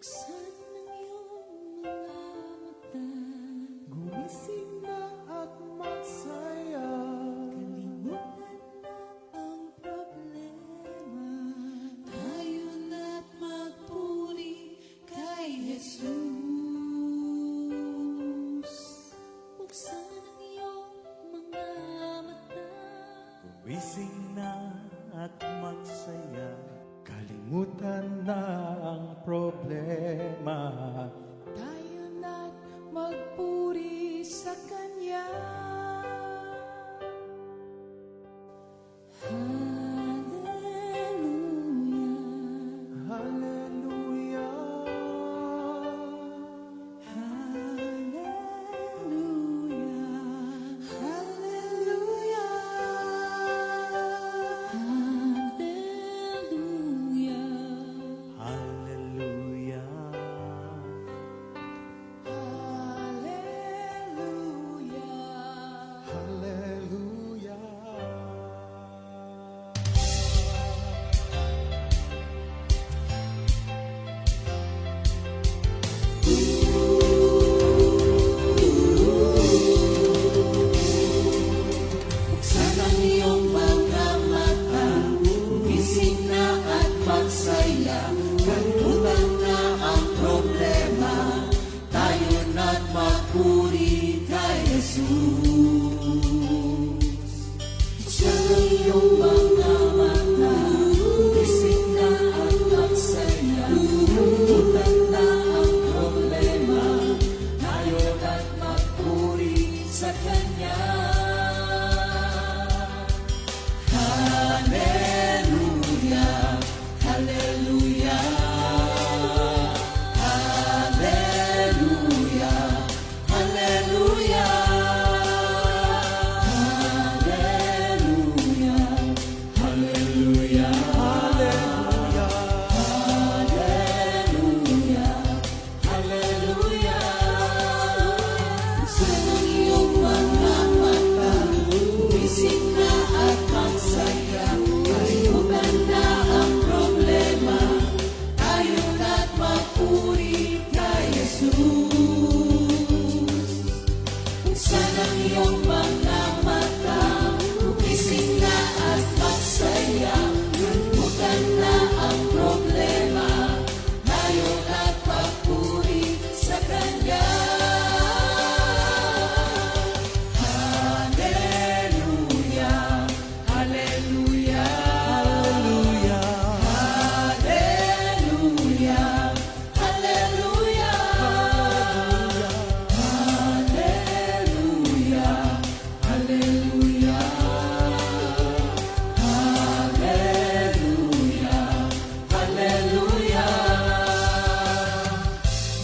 Buksan ng iyong mga mata, Gumising na at magsaya. kalimutan na ang problema. Tayo na't magpuri kay Jesus. Buksan ang iyong mga mata, Gumising na at magsaya. Kalimutan na ang problema. tayo na't magpuri sa Kanya. Hallelujah, Hallelujah. hallelujah, hallelujah, hallelujah, Hallelujah. hallelujah. Hallelujah. Buksan ang iyong mga mata, gumising na at magsaya. Kalimutan na ang problema, tayo na't magpuri kay Jesus. Buksan ang iyong mga mata, gumising na at magsaya. Kalimutan na ang problema, tayo na't magpuri sa Kanya. Hallelujah, hallelujah, hallelujah, hallelujah, hallelujah, hallelujah, hallelujah, hallelujah. Buksan ang iyong mga mata, gumising na at magsaya. Kalimutan na ang problema, tayo na't magpuri kay Jesus. Buksan ang iyong mga mata, gumising na at magsaya. Kalimutan na ang problema, tayo na't magpuri sa Kanya. Hallelujah, hallelujah, hallelujah, hallelujah, hallelujah, hallelujah, hallelujah, hallelujah.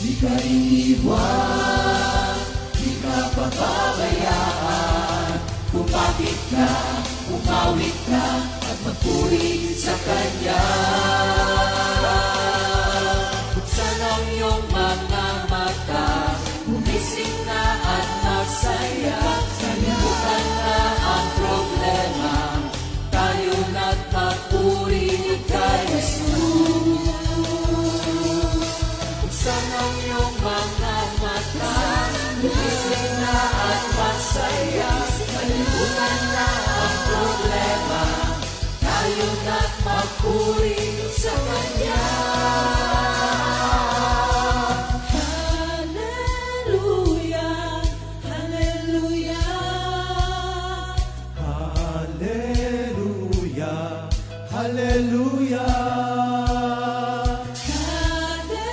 Di ka iiwan, di ka pababayaan. Kumapit ka, kumawit ka, at magpuri sa Kanya. Buksan ang iyong mga mata, gumising na at magsaya. Kalimutan na ang problema, tayo na't magpuri kay Jesus. Buksan ang iyong mga mata, gumising na at magsaya. Kalimutan na ang problema, tayo na't magpuri sa Kanya. Hallelujah, hallelujah, Hallelujah. Hallelujah.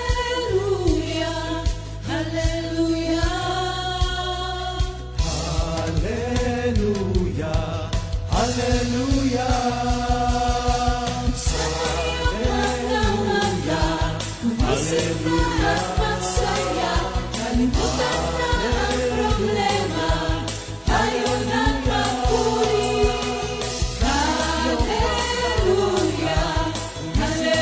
hallelujah, hallelujah. Hallelujah. Hallelujah. Sa iyong mga mata, gumising na at magsaya. Kalimutan na ang problema, tayo na't magpuri. Hallelujah, hallelujah,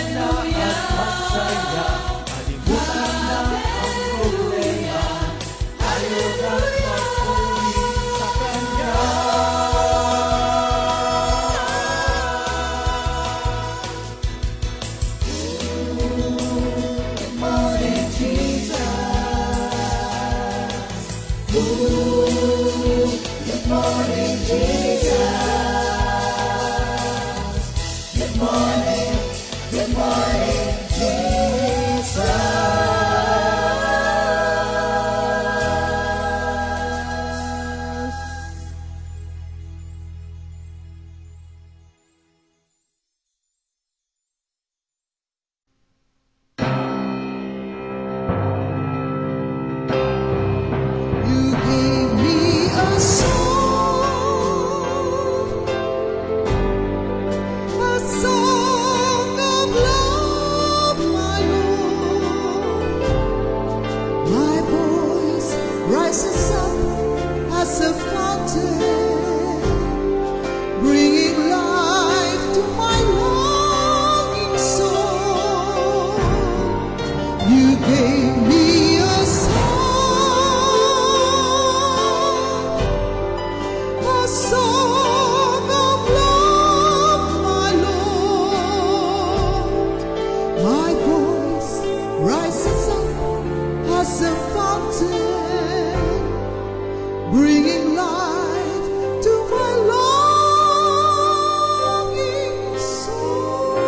Good morning, Jesus. You gave me a song of love, my Lord. My voice rises up as a fountain, bringing life to my longing soul. You gave me a song of love, my Lord. My voice rises up as a fountain, bringing life to my longing soul.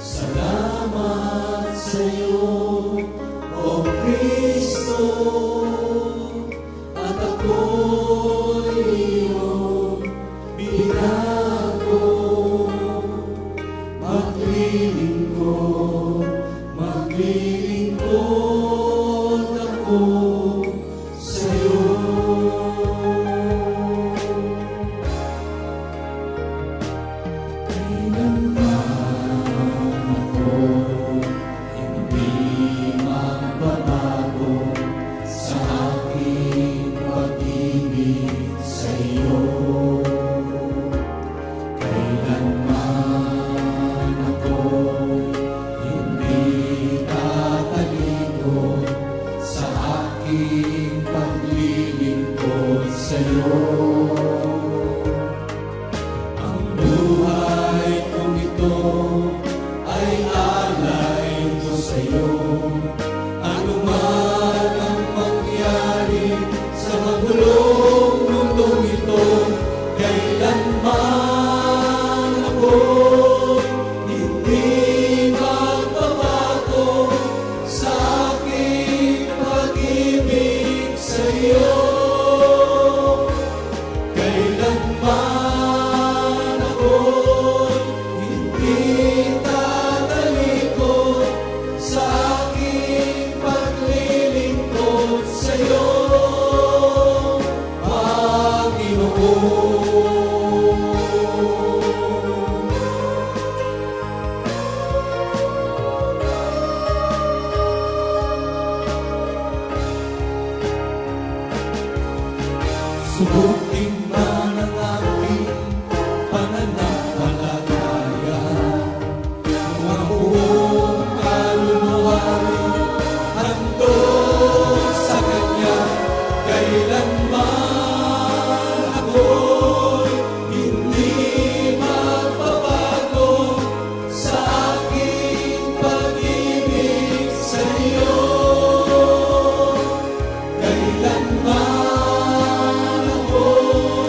Salamat sa'yo, O Kristo, at ako'y iyong binago. Maglilingkod ako sa'yo. Paglilingkod sa'yo. Ang buhay kong ito ay alay ko sa'yo. Ano man ang mangyari sa magulong mundong ito, kailanman ako'y hindi magbabago sa aking pag-ibig sa'yo. Kailanman ako'y hindi tatalikod sa aking paglilingkod sa'yo, Panginoon. Subukin man ang aking pananampalataya, kung ang buong kaluluwa'y handog sa Kanya, kailanman ako'y hindi magbabago sa aking pag-ibig sa iyo. Kailanman ako'y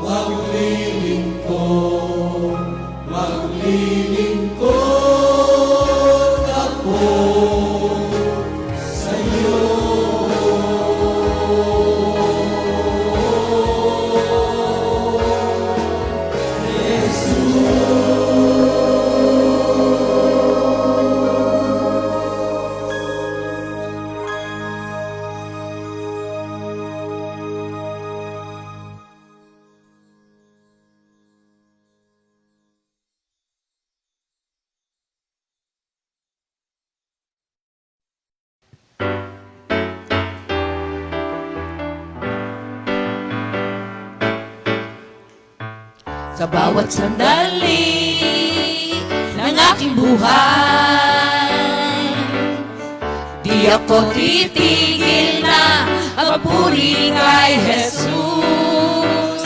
maglilingkod, maglilingkod ako sa'yo. Sa bawat sandali ng aking buhay, di ako titigil na magpuri kay Jesus.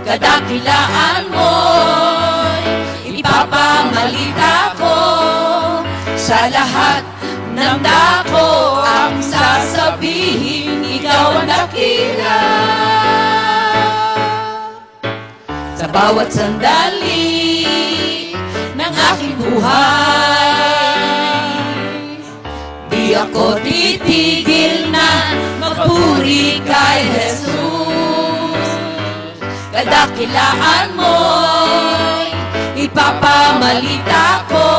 Kadakilaan mo'y ipapamalita ko, sa lahat ng dako ang sasabihin, ikaw ang dakila. Sa bawat sandali ng aking buhay, di ako titigil na magpuri kay Jesus. Kadakilaan mo'y ipapamalita ko,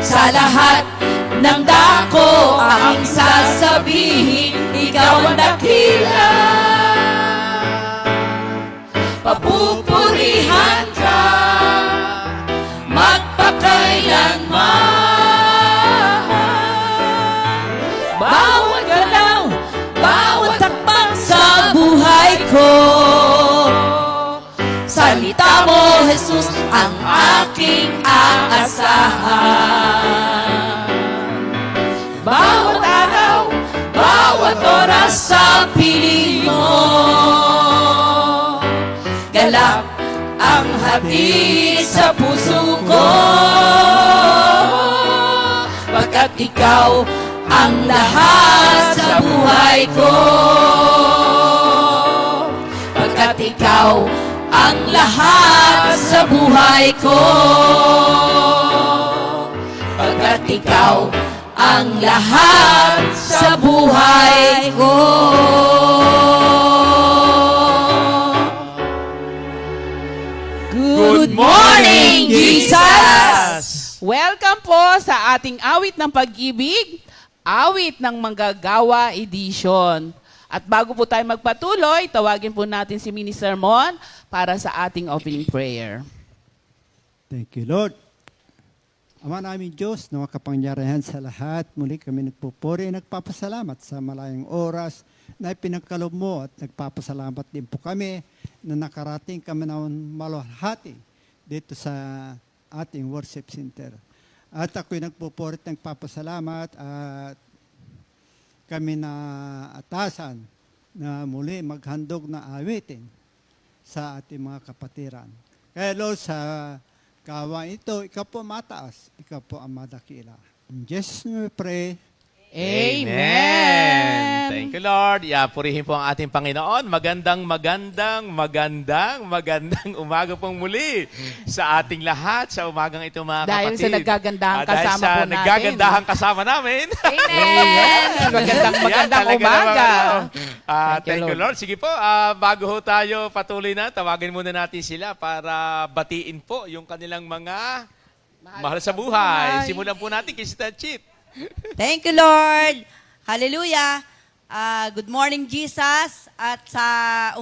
sa lahat ng dako ang sasabihin, ikaw ang dakila. Papupurihan ka magpakailanman. Bawat galaw, bawat takbang sa buhay ko, salita mo, Jesus, ang aking aasahan. Bawat araw, bawat oras sa piling mo, galak ang hati sa puso ko, pagkat ikaw ang lahat sa buhay ko. Pagkat ikaw ang lahat sa buhay ko. Pagkat ikaw ang lahat sa buhay ko. Good morning, Jesus! Welcome po sa ating awit ng pag-ibig, awit ng Manggagawa Edition. At bago po tayo magpatuloy, tawagin po natin si Minister Mon para sa ating opening prayer. Thank you, Lord. Ama namin Diyos, na makapangyarihan sa lahat, muli kami nagpupuri, nagpapasalamat sa malayong oras na ipinagkalob mo at nagpapasalamat din po kami na nakarating kami ng maluwalhati dito sa ating worship center. At ako'y nagpupuri at nagpapasalamat at kami na atasan na muli maghandog na awitin sa ating mga kapatiran. Kaya Lord, sa gawain ito, ikaw po mataas, ikaw po ang madakila. In Jesus' name we pray. Amen! Thank you, Lord. Purihin po ang ating Panginoon. Magandang umaga pong muli sa ating lahat sa umagang ito, mga Dahil kapatid. sa nagagandahang kasama Dahil sa po natin. nagagandahang kasama namin. Amen! Magandang Talaga umaga. naman, Thank thank you, you, Lord. Sige po, bago ho tayo patuloy na, tawagin muna natin sila para batiin po yung kanilang mga mahal sa buhay. Simulan po natin kay Sister Chit. Thank you, Lord. Hallelujah. Good morning, Jesus. At sa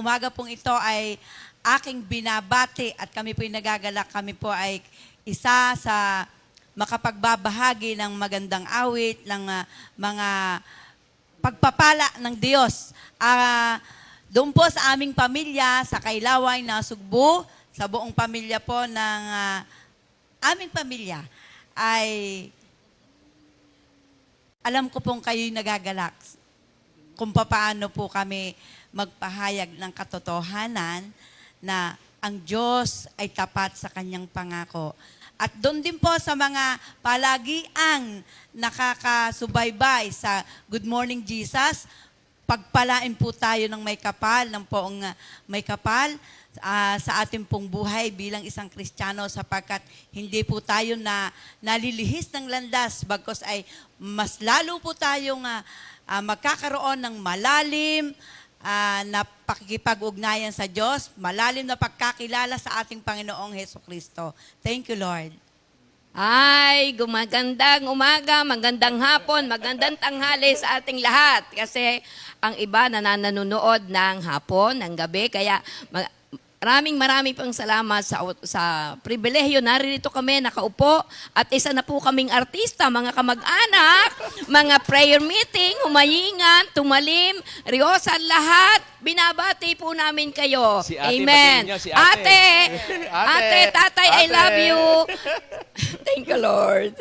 umaga pong ito ay aking binabati at kami po'y nagagalak. Kami po ay isa sa makapagbabahagi ng magandang awit, ng mga pagpapala ng Diyos. Doon po sa aming pamilya, sa Kailaway na Sugbo, sa buong pamilya po ng aming pamilya, ay alam ko pong kayo'y nagagalak kung paano po kami magpahayag ng katotohanan na ang Diyos ay tapat sa kanyang pangako. At doon din po sa mga palagiang nakakasubaybay sa Good Morning Jesus, pagpalain po tayo ng may kapal, ng poong may kapal sa ating pong buhay bilang isang Kristiyano sapagkat hindi po tayo nalilihis ng landas bagkos ay mas lalo po tayong magkakaroon ng malalim na pakikipag-ugnayan sa Diyos, malalim na pagkakilala sa ating Panginoong Hesukristo. Thank you, Lord. Ay, gumagandang umaga, magandang hapon, magandang tanghali sa ating lahat. Kasi ang iba nanonood ng hapon, ng gabi. Kaya maraming pang salamat sa pribilehyo. Naririto kami, nakaupo. At isa na po kaming artista, mga kamag-anak, mga prayer meeting, humayingan, tumalim, riyosan lahat. Binabati po namin kayo. Si ate, Amen. batiin niyo, si ate. Ate, tatay, I love you. Thank you, Lord.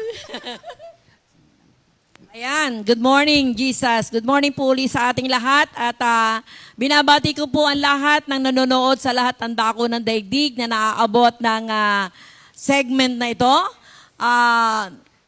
Ayan, good morning Jesus. Good morning po ulit sa ating lahat at binabati ko po ang lahat ng nanonood sa lahat ng dako ng daigdig na naaabot ng segment na ito.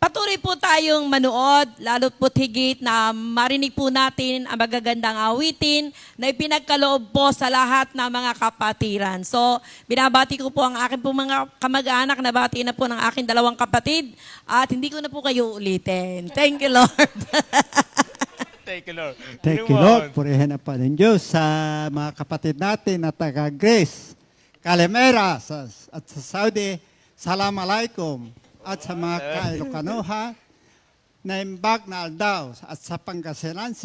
Patuloy po tayong manood, lalo't po't higit na marinig po natin ang magagandang awitin na ipinagkaloob po sa lahat ng mga kapatiran. So, binabati ko po ang aking po mga kamag-anak, nabati na po ng aking 2 kapatid at hindi ko na po kayo ulitin. Thank you, Lord. Thank you, Lord. Thank you, Lord. Purihin ang Panginoon Diyos sa mga kapatid natin na taga Greece, Calimera at sa Saudi. Assalamualaikum. At sa mga Kailocanoha na imbag na aldaw at sa Pangasinan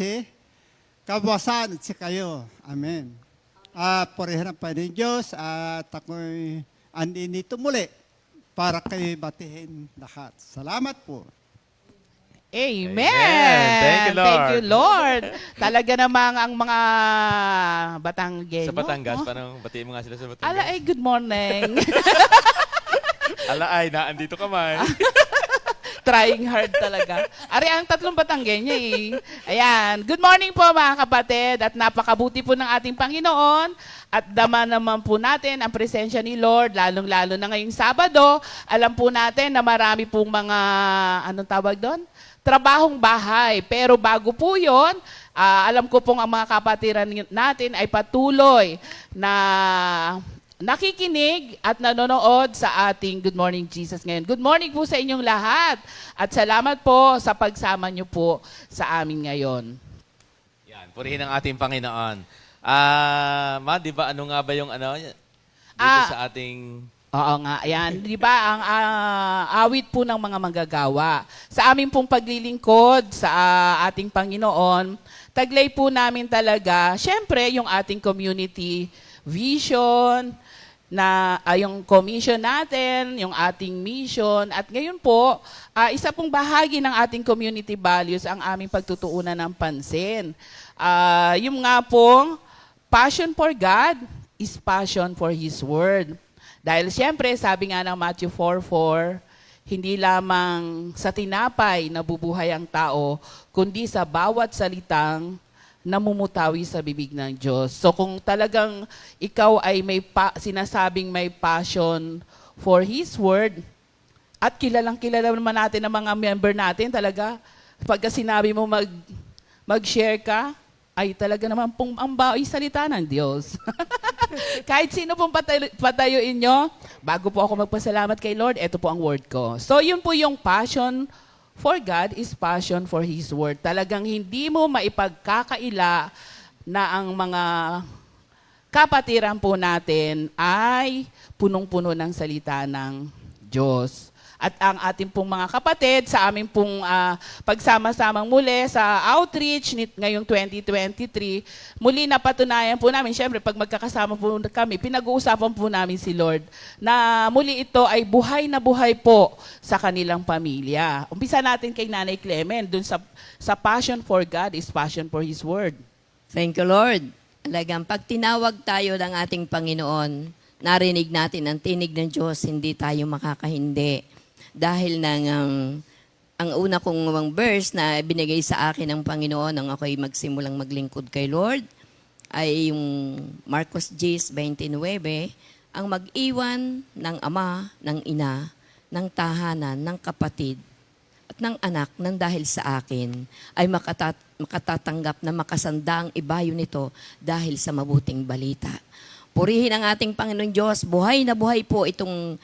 kabuwasan at si kayo. Amen. Purihin ang Panginoon Diyos at ako'y andinito muli para kayo batihin lahat. Salamat po. Amen. Thank you, Lord. Thank you, Lord. Talaga namang ang mga Batanggenyo. Sa Batangas, no? parang batiin mo nga sila sa Batangas. Ala, good morning. Ala ay, naandito ka man. Trying hard talaga. Ari, ang 3 Batanggenya eh. Ayan. Good morning po mga kapatid at napakabuti po ng ating Panginoon at dama naman po natin ang presensya ni Lord, lalong-lalo na ngayong Sabado. Alam po natin na marami pong mga, anong tawag doon? Trabahong bahay. Pero bago po yun, alam ko pong ang mga kapatiran natin ay patuloy na nakikinig at nanonood sa ating Good Morning Jesus ngayon. Good morning po sa inyong lahat at salamat po sa pagsama niyo po sa amin ngayon. Yan, purihin ang ating Panginoon. Ma, di ba ano nga ba yung dito sa ating... Oo nga, ayan. Di ba ang awit po ng mga manggagawa. Sa aming pong paglilingkod sa ating Panginoon, taglay po namin talaga, syempre, yung ating community vision, na yung commission natin, yung ating mission, at ngayon po, isa pong bahagi ng ating community values ang aming pagtutuunan ng pansin. Yung nga pong, passion for God is passion for His Word. Dahil siyempre, sabi nga ng Matthew 4:4, hindi lamang sa tinapay nabubuhay ang tao, kundi sa bawat salitang namumutawi sa bibig ng Diyos. So kung talagang ikaw ay may sinasabing may passion for His Word, at kilalang-kilala naman natin ang mga member natin talaga, pagka sinabi mo mag-share ka, ay talaga naman pong ang baoy salita ng Diyos. Kahit sino pong patayuin nyo, bago po ako magpasalamat kay Lord, ito po ang word ko. So yun po yung passion for God is passion for His Word. Talagang hindi mo maipagkakaila na ang mga kapatiran po natin ay punong-puno ng salita ng Diyos. At ang ating pong mga kapatid sa aming pong pagsama-samang muli sa outreach ngayong 2023, muli napatunayan po namin, syempre pag magkakasama po kami, pinag-uusapan po namin si Lord na muli ito ay buhay na buhay po sa kanilang pamilya. Umpisa natin kay Nanay Clement, dun sa passion for God is passion for His Word. Thank you, Lord. Talagang pag tinawag tayo ng ating Panginoon, narinig natin ang tinig ng Diyos, hindi tayo makakahindi. Dahil ang una kong verse na binigay sa akin ng Panginoon nang ako'y magsimulang maglingkod kay Lord, ay yung Marcos 10:29, ang mag-iwan ng ama, ng ina, ng tahanan, ng kapatid, at ng anak nang dahil sa akin ay makatatanggap na makasanda ang ibayo nito dahil sa mabuting balita. Purihin ang ating Panginoon Diyos. Buhay na buhay po itong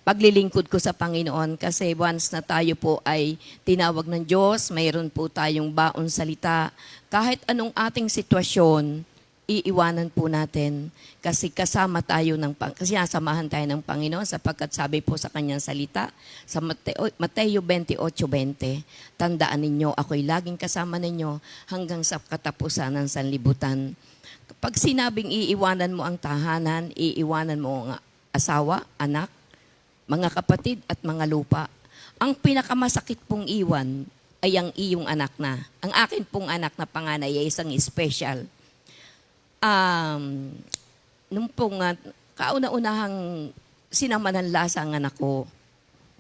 paglilingkod ko sa Panginoon kasi once na tayo po ay tinawag ng Diyos, mayroon po tayong baon salita. Kahit anong ating sitwasyon, iiwanan po natin kasi kasama tayo kasi nasamahan tayo ng Panginoon sapagkat sabi po sa kanyang salita sa Mateo 28:20, tandaan ninyo, ako'y laging kasama ninyo hanggang sa katapusan ng sanlibutan. Pag sinabing iiwanan mo ang tahanan, iiwanan mo ang asawa, anak, mga kapatid at mga lupa, ang pinakamasakit pong iwan ay ang iyong anak na. Ang akin pong anak na panganay ay isang special. Nung pong kauna-unahang sinamanan-lasa ang anak ko,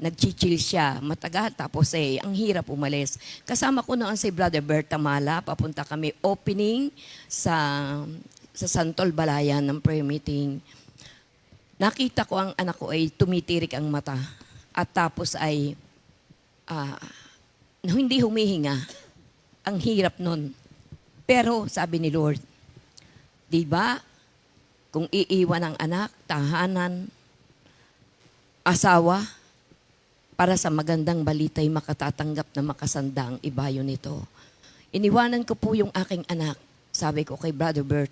nag-chill siya, matagal, tapos ang hirap umalis. Kasama ko noon si Brother Bert Tamala, papunta kami opening sa Santol Balayan ng prayer meeting. Nakita ko ang anak ko ay tumitirik ang mata at tapos ay hindi humihinga. Ang hirap nun. Pero sabi ni Lord, di ba, kung iiwan ang anak, tahanan, asawa, para sa magandang balita'y makatatanggap na makasanda ang ibayo nito. Iniwanan ko po yung aking anak. Sabi ko kay Brother Bert,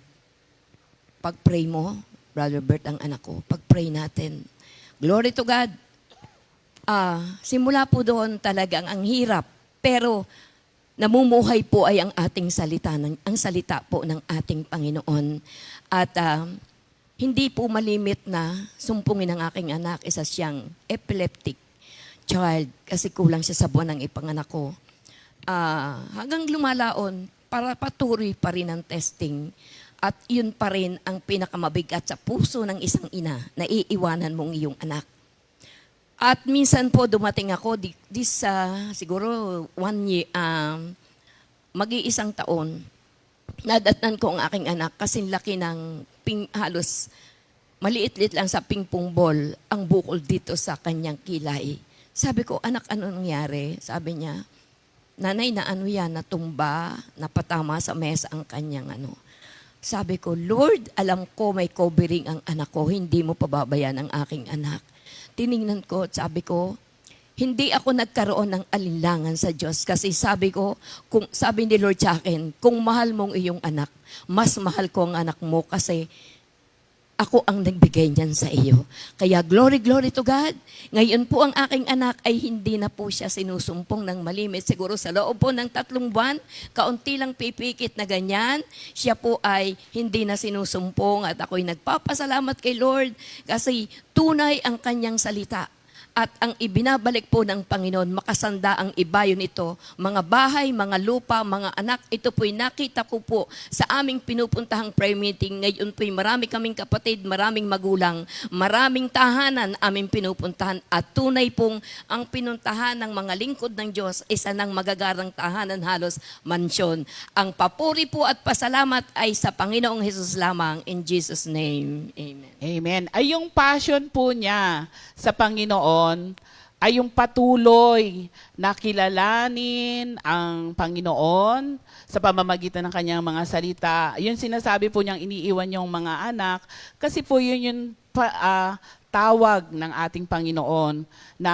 pag-pray mo, Brother Bert ang anak ko, pag-pray natin. Glory to God. Simula po doon talagang ang hirap, pero namumuhay po ay ang ating salita, ang salita po ng ating Panginoon. At hindi po malimit na sumpungin ang aking anak, isa siyang epileptic child kasi kulang siya sa buwan ng ipanganak ko. Hanggang lumalaon, para patuloy pa rin ang testing. At yun pa rin ang pinakamabigat sa puso ng isang ina na iiwanan mong iyong anak. At minsan po dumating ako, siguro 1 year, mag-iisang taon, nadatnan ko ang aking anak kasi laki ng halos maliit-lit lang sa pingpong ball ang bukol dito sa kanyang kilay. Sabi ko, anak, ano nangyari? Sabi niya, nanay, na ano yan, natumba, napatama sa mesa ang kanyang ano. Sabi ko, Lord, alam ko may covering ang anak ko, hindi mo pababayaan ang aking anak. Tiningnan ko at sabi ko, hindi ako nagkaroon ng alinlangan sa Diyos kasi sabi ni Lord sa akin, kung mahal mong iyong anak, mas mahal ko ang anak mo kasi ako ang nagbigay niyan sa iyo. Kaya glory, glory to God. Ngayon po ang aking anak ay hindi na po siya sinusumpong ng malimit. Siguro sa loob po ng 3 buwan, kaunti lang pipikit na ganyan, siya po ay hindi na sinusumpong at ako'y nagpapasalamat kay Lord kasi tunay ang kanyang salita. At ang ibinabalik po ng Panginoon, makasanda ang ibayo nito, mga bahay, mga lupa, mga anak, ito po'y nakita ko po sa aming pinupuntahang prayer meeting. Ngayon po'y marami kaming kapatid, maraming magulang, maraming tahanan aming pinupuntahan. At tunay pong ang pinuntahan ng mga lingkod ng Diyos, isa ng magagarang tahanan halos mansyon. Ang papuri po at pasalamat ay sa Panginoong Hesus lamang. In Jesus' name, Amen. Amen. Ay yung passion po niya sa Panginoon ay yung patuloy na kilalanin ang Panginoon sa pamamagitan ng kanyang mga salita. Yun sinasabi po niyang iniiwan yung mga anak kasi po yun yung tawag ng ating Panginoon na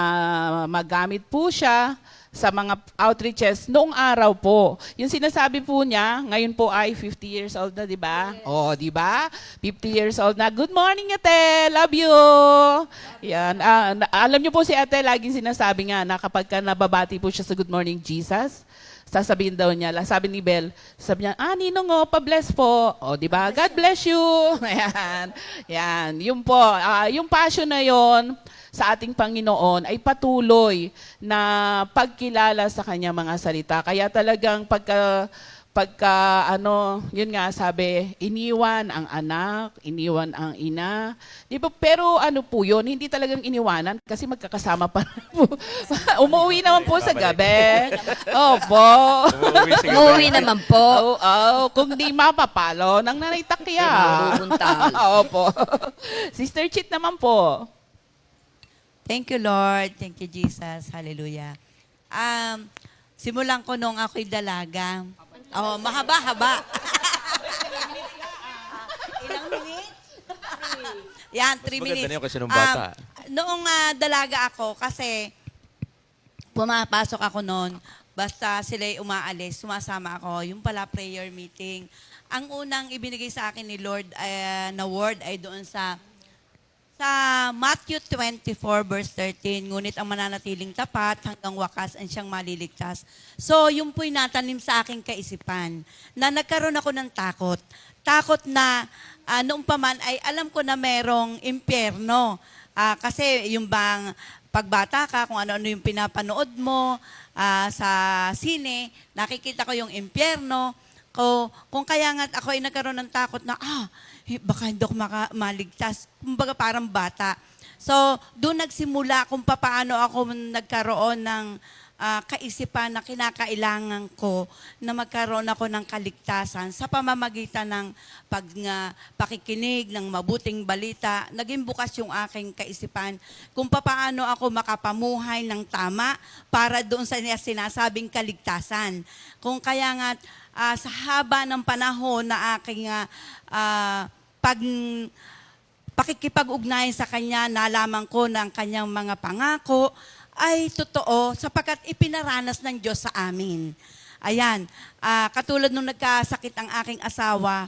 magamit po siya sa mga outreaches noong araw po. Yung sinasabi po niya, ngayon po ay 50 years old na, di ba? Yes. Oh, di ba? 50 years old na. Good morning, Ate. Love you. Yan. Alam niyo po si Ate, laging sinasabi nga na kapag nababati po siya sa Good Morning Jesus, sasabihin daw niya, sabi ni Bel, sabi niya, Ninong, pa-bless po. O, di ba? God bless you. Ayan. Yan. Yun po. Yung passion na yon sa ating Panginoon ay patuloy na pagkilala sa kanya mga salita. Kaya talagang yun nga sabi, iniwan ang anak, iniwan ang ina. Di ba? Pero ano po yun, hindi talagang iniwanan kasi magkakasama pa po. Umuwi naman po sa gabi. Opo. Umuwi naman po. Kung di mapapalo, ng nanay takya. Opo. Sister Chit naman po. Thank you, Lord. Thank you, Jesus. Hallelujah. Simulan ko nung ako'y dalaga. Oh, mahaba-haba. Ilang minutes? Yan, 3 maganda minutes. na yun kasi nung bata. Noong dalaga ako, kasi pumapasok ako noon, basta sila'y umaalis, sumasama ako. Yung pala prayer meeting. Ang unang ibinigay sa akin ni Lord na word ay doon sa Matthew 24 verse 13, ngunit ang mananatiling tapat hanggang wakas ang siyang maliligtas. So, yung po'y natanim sa aking kaisipan na nagkaroon ako ng takot. Takot na noong pa man ay alam ko na merong impyerno. Kasi yung bang pagbata ka, kung ano-ano yung pinapanood mo sa sine, nakikita ko yung impyerno. Kung kaya nga ako ay nagkaroon ng takot na, baka hindi ako maligtas. Kumbaga parang bata. So, doon nagsimula kung paano ako nagkaroon ng kaisipan na kinakailangan ko na magkaroon ako ng kaligtasan sa pamamagitan ng pakikinig ng mabuting balita. Naging bukas yung aking kaisipan kung paano ako makapamuhay ng tama para doon sa sinasabing kaligtasan. Kung kaya nga, sa haba ng panahon na aking pakikipag-ugnayan sa Kanya, nalaman ko ng Kanyang mga pangako, ay totoo sapagkat ipinaranas ng Diyos sa amin. Ayan, katulad nung nagkasakit ang aking asawa,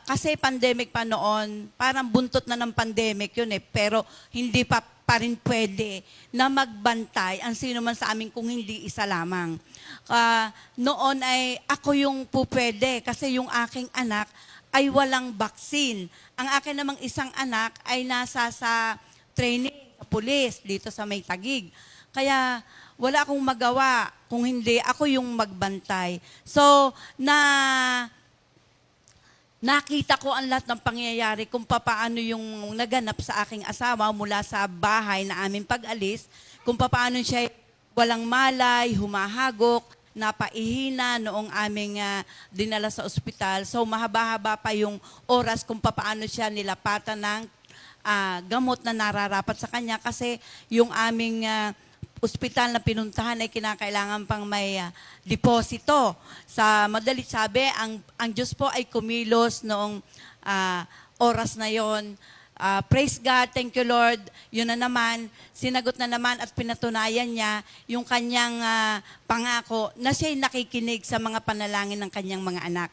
kasi pandemic pa noon, parang buntot na ng pandemic yun pero hindi pa rin pwede na magbantay ang sino man sa amin kung hindi isa lamang. Noon ay ako yung pupwede kasi yung aking anak ay walang baksin. Ang akin namang isang anak ay nasa sa training sa pulis dito sa May Tagig. Kaya wala akong magawa kung hindi ako yung magbantay. So, nakita ko ang lahat ng pangyayari kung paano yung naganap sa aking asawa mula sa bahay na aming pag-alis, kung paano siya walang malay, humahagok, napaihina noong aming dinala sa ospital. So mahaba-haba pa yung oras kung paano siya nilapatan ng gamot na nararapat sa kanya kasi yung aming ospital na pinuntahan ay kinakailangan pang may deposito. Sa madalit sabi, ang Diyos po ay kumilos noong oras na yon. Praise God, thank you Lord. Yun na naman, sinagot na naman at pinatunayan niya yung kanyang pangako na siya'y nakikinig sa mga panalangin ng kanyang mga anak.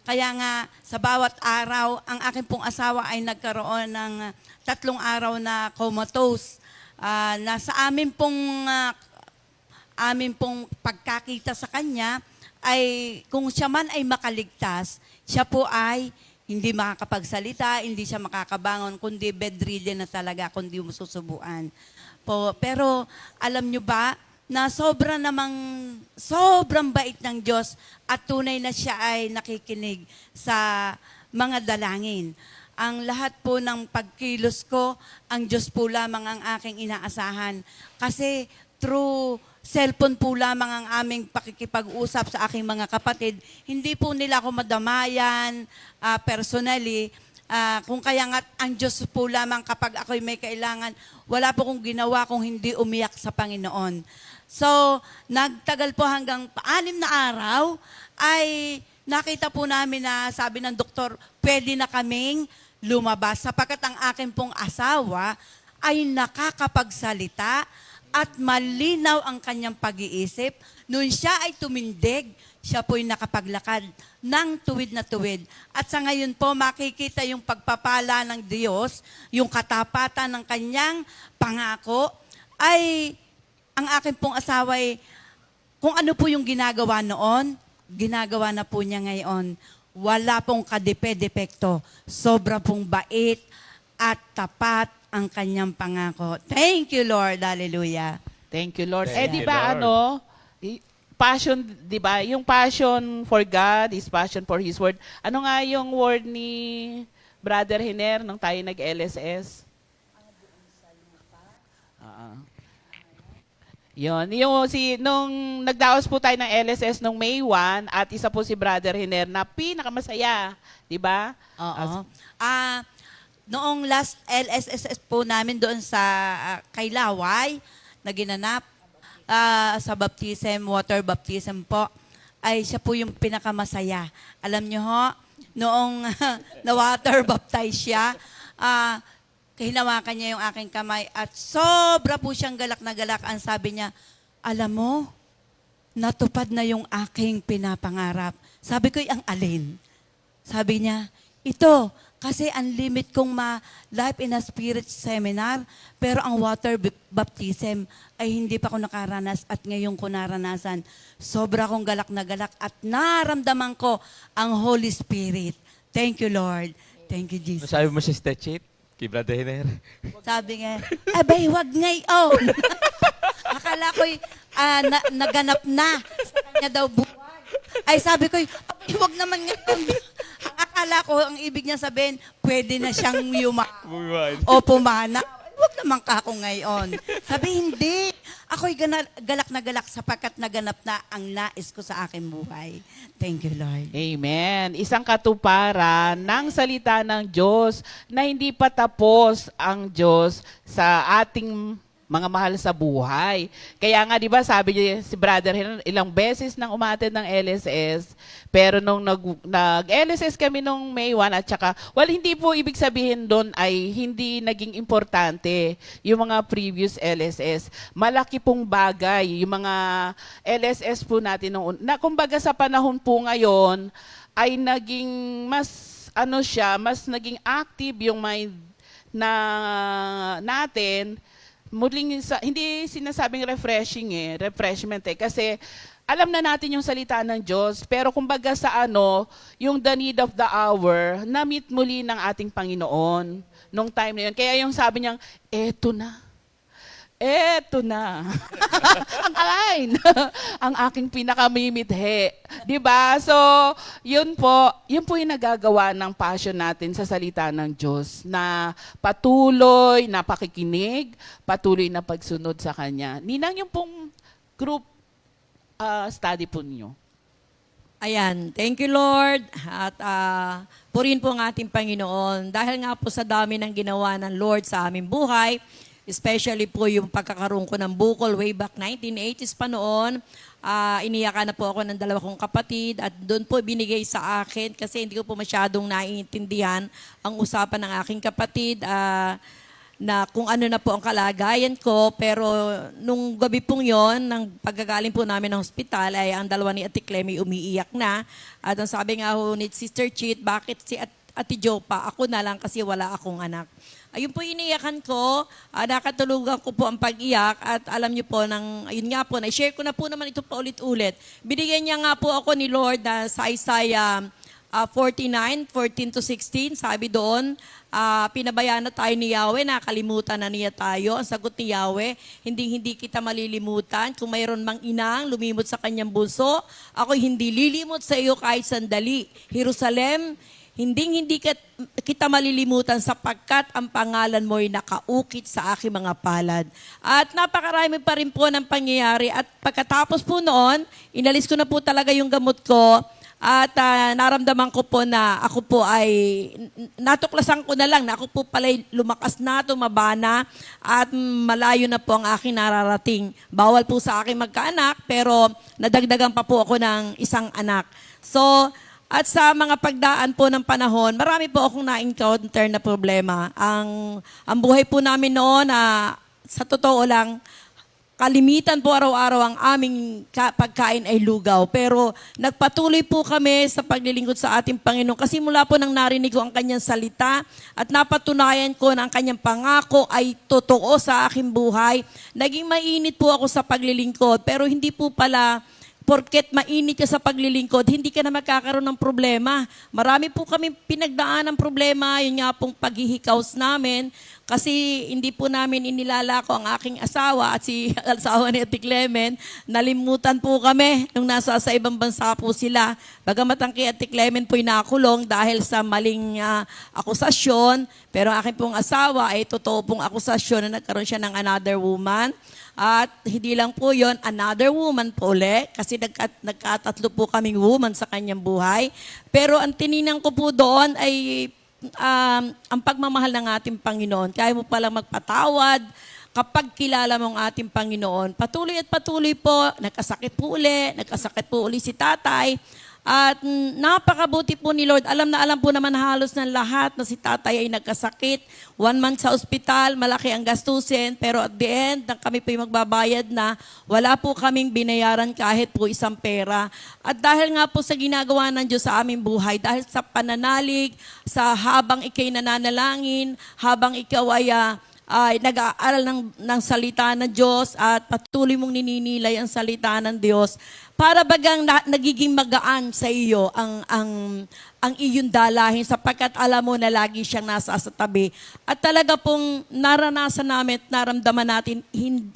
Kaya nga, sa bawat araw, ang aking pong asawa ay nagkaroon ng 3 araw na comatose. Na sa amin pong pagkakita sa kanya, ay kung siya man ay makaligtas, siya po ay hindi makakapagsalita, hindi siya makakabangon, kundi bedridden na talaga, kundi susubuan. Pero alam nyo ba, na sobrang bait ng Diyos at tunay na siya ay nakikinig sa mga dalangin. Ang lahat po ng pagkilos ko, ang Diyos po lamang ang aking inaasahan. Kasi through cellphone po lamang ang aming pakikipag-usap sa aking mga kapatid. Hindi po nila ako madamayan personally. Kung kaya nga ang Diyos po lamang kapag ako'y may kailangan, wala po kong ginawa kung hindi umiyak sa Panginoon. So, nagtagal po hanggang 6 na araw, ay nakita po namin na sabi ng doktor, pwede na kaming lumabas sapagkat ang akin pong asawa ay nakakapagsalita at malinaw ang kanyang pag-iisip. Noon siya ay tumindig, siya po'y nakapaglakad ng tuwid na tuwid. At sa ngayon po, makikita yung pagpapala ng Diyos, yung katapatan ng kanyang pangako, ay ang akin pong asawa ay, kung ano po yung ginagawa noon, ginagawa na po niya ngayon. Wala pong kadepe-depekto. Sobra pong bait at tapat ang kanyang pangako. Thank you, Lord. Hallelujah. Thank you, Lord. Thank Di you, ba Lord. passion, di ba? Yung passion for God is passion for His Word. Ano nga yung word ni Brother Hiner nung tayo nag-LSS? Nung nagdaos po tayo ng LSS nung May 1 at isa po si Brother Hiner na pinakamasaya, di ba? Oo. Noong last LSS po namin doon sa Kailaway na ginanap, sa baptism, water baptism po, ay siya po yung pinakamasaya. Alam niyo ho, noong na-water baptize siya, hinawakan niya yung aking kamay at sobra po siyang galak na galak. Ang sabi niya, alam mo, natupad na yung aking pinapangarap. Sabi ko, ang alin? Sabi niya, ito, kasi ang limit kong Life in a Spirit seminar, pero ang water baptism ay hindi pa ko nakaranas at ngayon ko naranasan. Sobra kong galak na galak at naramdaman ko ang Holy Spirit. Thank you, Lord. Thank you, Jesus. Masabi mo si Stechit, kay Brother Hiner. Sabi nga, abay, wag ngayon. Akala ko'y naganap na sa kanya daw buhay. Ay sabi ko, wag naman ngayon. Ang akala ko, ang ibig niya sabihin, pwede na siyang o pumana. Wag naman ka ako ngayon. Sabi, hindi. Ako'y galak na galak sapagkat naganap na ang nais ko sa aking buhay. Thank you, Lord. Amen. Isang katuparan ng salita ng Diyos na hindi pa tapos ang Diyos sa ating mga mahal sa buhay. Kaya nga, di ba, sabi niya si Brother Hinan, ilang beses nang umattend ng LSS, pero nung nag-LSS kami nung May 1 at saka, hindi po ibig sabihin doon ay hindi naging importante yung mga previous LSS. Malaki pong bagay, yung mga LSS po natin noon. Na kumbaga sa panahon po ngayon, ay naging mas naging active yung mind natin. Muling hindi sinasabing refreshment kasi alam na natin yung salita ng Diyos, pero kumbaga yung the need of the hour, na-meet muli ng ating Panginoon nung time na yun. Kaya yung sabi niyang, eto na. Ang alain. Ang aking pinakamimithi. Diba? So, yun po yung nagagawa ng passion natin sa salita ng Diyos na patuloy na pakikinig, patuloy na pagsunod sa Kanya. Ninang yung pong group study po niyo. Ayan, thank you Lord. At purihin po ang ating Panginoon. Dahil nga po sa dami ng ginawa ng Lord sa aming buhay, especially po yung pagkakaroon ko ng bukol way back 1980s pa noon. Iniyakan na po ako ng 2 kong kapatid at doon po binigay sa akin kasi hindi ko po masyadong naiintindihan ang usapan ng aking kapatid na kung ano na po ang kalagayan ko. Pero nung gabi pong yon, ng paggagaling po namin ng hospital, ay ang 2 ni Ate Clem ay umiiyak na. At ang sabi nga ho ni Sister Chit, bakit si Ate Jo pa? Ako na lang kasi wala akong anak. Ayun po iniyakan ko, nakatulugan ko po ang pag-iyak at alam niyo po, ayun nga po, na-share ko na po naman ito pa ulit-ulit. Binigyan niya nga po ako ni Lord sa Isaiah 49:14-16, sabi doon, pinabayaan na tayo ni Yahweh, nakalimutan na niya tayo. Ang sagot ni Yahweh, hindi kita malilimutan. Kung mayroon mang inang lumimot sa kanyang bunso, ako'y hindi lilimot sa iyo kahit sandali. Jerusalem, hindi kita malilimutan sapagkat ang pangalan mo'y nakaukit sa aking mga palad. At napakarami pa rin po ng pangyayari. At pagkatapos po noon, inalis ko na po talaga yung gamot ko. At naramdaman ko po na ako po ay, natuklasan ko na lang na ako po pala'y lumakas na, tumaba na, at malayo na po ang aking nararating. Bawal po sa aking magkaanak, pero nadagdagan pa po ako ng isang anak. So, at sa mga pagdaan po ng panahon, marami po akong na-encounter na problema. Ang buhay po namin noon, sa totoo lang, kalimitan po araw-araw ang aming pagkain ay lugaw. Pero nagpatuloy po kami sa paglilingkod sa ating Panginoon kasi mula po nang narinig ko ang kanyang salita at napatunayan ko na ang kanyang pangako ay totoo sa aking buhay. Naging mainit po ako sa paglilingkod pero hindi po pala porket mainit ka sa paglilingkod, hindi ka na magkakaroon ng problema. Marami po kami pinagdaan ng problema, yun nga pong paghihikaws namin, kasi hindi po namin inilalako ang aking asawa at si asawa ni Ate Clement. Nalimutan po kami nung nasa sa ibang bansa po sila. Bagamat ang kay Ate Clement po'y nakulong dahil sa maling akusasyon, pero ang aking pong asawa ay totoo pong akusasyon na nagkaroon siya ng another woman. At hindi lang po yon, another woman po ulit, kasi nagkatatlo po kaming woman sa kanyang buhay. Pero ang tininang ko po doon ay ang pagmamahal ng ating Panginoon. Kaya mo palang magpatawad, kapag kilala mo ang ating Panginoon. Patuloy at patuloy po, nagkasakit po uli si tatay. At napakabuti po ni Lord. Alam na alam po naman halos ng lahat na si tatay ay nagkasakit. 1 month sa ospital, malaki ang gastusin. Pero at the end, nang kami po yung magbabayad na, wala po kaming binayaran kahit po isang pera. At dahil nga po sa ginagawa ng Diyos sa aming buhay, dahil sa pananalig, sa habang ikay nananalangin, habang ikaw ay nag-aaral ng salita ng Diyos at patuloy mong nininilay ang salita ng Diyos, para bagang nagiging magaan sa iyo ang iyong dalahin sapagkat alam mo na lagi siyang nasa sa tabi. At talaga pong naranasan namin at naramdaman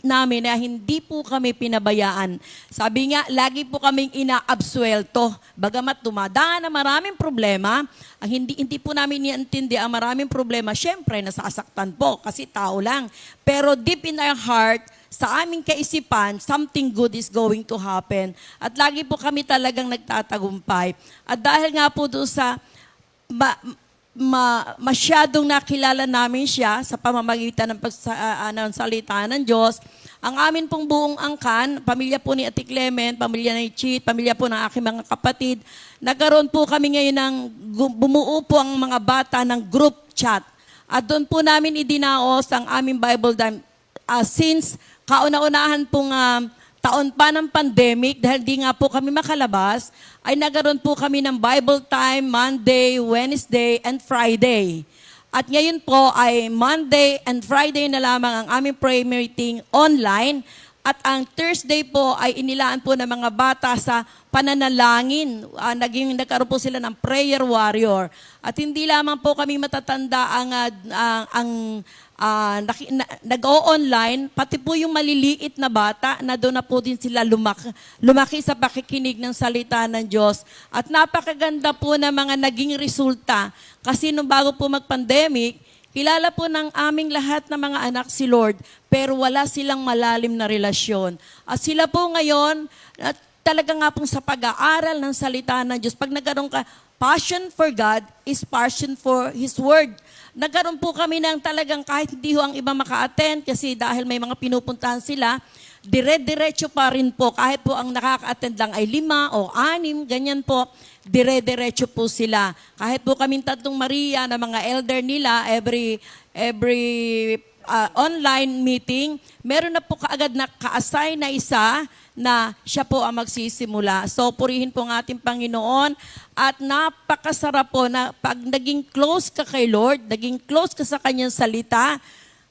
namin na hindi po kami pinabayaan. Sabi nga, lagi po kaming inaabsuelto. Bagamat dumadaan na maraming problema, ang hindi po namin niintindi ang maraming problema, syempre nasasaktan po kasi tao lang. Pero deep in our heart, sa aming kaisipan, something good is going to happen. At lagi po kami talagang nagtatagumpay. At dahil nga po doon sa masyadong nakilala namin siya sa pamamagitan ng salita ng Diyos, ang amin pong buong angkan, pamilya po ni Ate Clement, pamilya ni Chit, pamilya po ng aking mga kapatid, nagkaroon po kami ngayon ng bumuo po ang mga bata ng group chat. At doon po namin idinaos ang aming Bible time since kauna-unahan pong taon pa ng pandemic, dahil di nga po kami makalabas, ay nagkaroon po kami ng Bible time Monday, Wednesday, and Friday. At ngayon po ay Monday and Friday na lamang ang aming prayer meeting online. At ang Thursday po ay inilaan po ng mga bata sa pananalangin. Nagkaroon po sila ng prayer warrior. At hindi lamang po kami matatanda nag-o-online, pati po yung maliliit na bata na doon na po din sila lumaki sa pakikinig ng salita ng Diyos. At napakaganda po na mga naging resulta. Kasi nung bago po mag-pandemic, kilala po ng aming lahat ng mga anak si Lord, pero wala silang malalim na relasyon. At sila po ngayon, talaga nga pong sa pag-aaral ng salita ng Diyos, pag nagkaroon ka, passion for God is passion for His Word. Nagkaroon po kami ng talagang kahit hindi ho ang iba maka-attend kasi dahil may mga pinupuntahan sila, dire-diretso pa rin po. Kahit po ang nakaka-attend lang ay 5 o 6, ganyan po, dire-diretso po sila. Kahit po kaming Tatlong Maria na mga elder nila, every online meeting, meron na po kaagad na ka-assign na isa na siya po ang magsisimula. So, purihin po ang ating Panginoon at napakasarap po na pag naging close ka kay Lord, naging close ka sa Kanyang salita,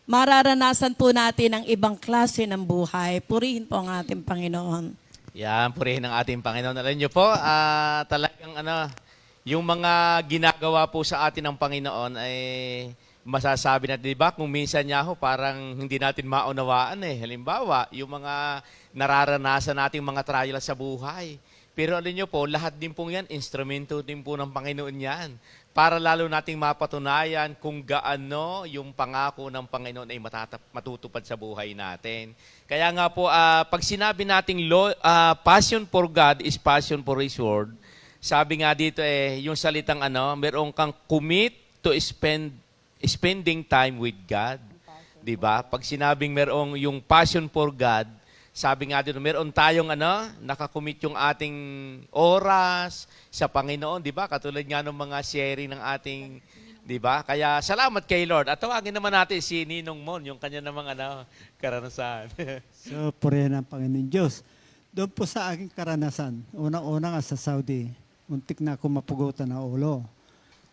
mararanasan po natin ang ibang klase ng buhay. Purihin po ang ating Panginoon. Yan, purihin ang ating Panginoon. Alam niyo po, talagang yung mga ginagawa po sa atin ng Panginoon ay masasabi natin, di ba? Kung minsan niya ho, parang hindi natin maunawaan eh. Halimbawa, yung mga nararanasan nating mga trial sa buhay. Pero alam niyo po, lahat din po yan, instrumento din po ng Panginoon yan. Para lalo nating mapatunayan kung gaano yung pangako ng Panginoon ay matutupad sa buhay natin. Kaya nga po, pag sinabi nating passion for God is passion for His Word, sabi nga dito yung salitang meron kang commit to spending time with God. Diba? Pag sinabing merong yung passion for God, sabi nga dito, meron tayong nakakommit yung ating oras sa Panginoon, di ba? Katulad nga ng mga sharing ng ating, di ba? Kaya salamat kay Lord. At tawagin naman natin si Ninong Mon, yung kanya namang karanasan. So, purihin ang Panginoon Diyos. Doon po sa aking karanasan, unang-una nga sa Saudi, muntik na ako mapugutan ng ulo.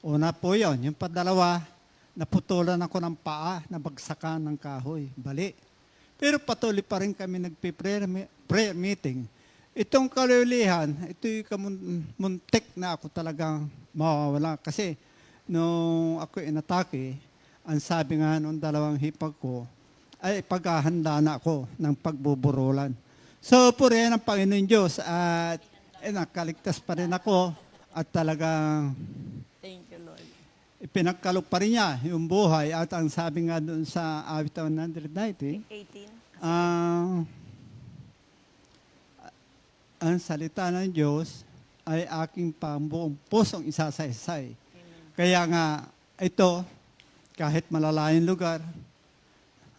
Una po yon, yung padalawa, naputulan ako ng paa, nabagsakan ng kahoy, bali. Pero patuloy pa rin kami nagpe-prayer meeting. Itong kalulihan, ito yung muntik na ako talagang mawawala. Kasi nung ako inatake, ang sabi nga nung dalawang hipag ko, ay paghahanda na ako ng pagbuburulan. So, purihin ang Panginoon Diyos at nakaligtas pa rin ako at talagang Thank you, Lord. ipinagkalog pa rin niya yung buhay. At ang sabi nga doon sa awit 190, 18. ang salita ng Diyos ay aking pambuong pusong isasaysay. Kaya nga, ito, kahit malalayong lugar,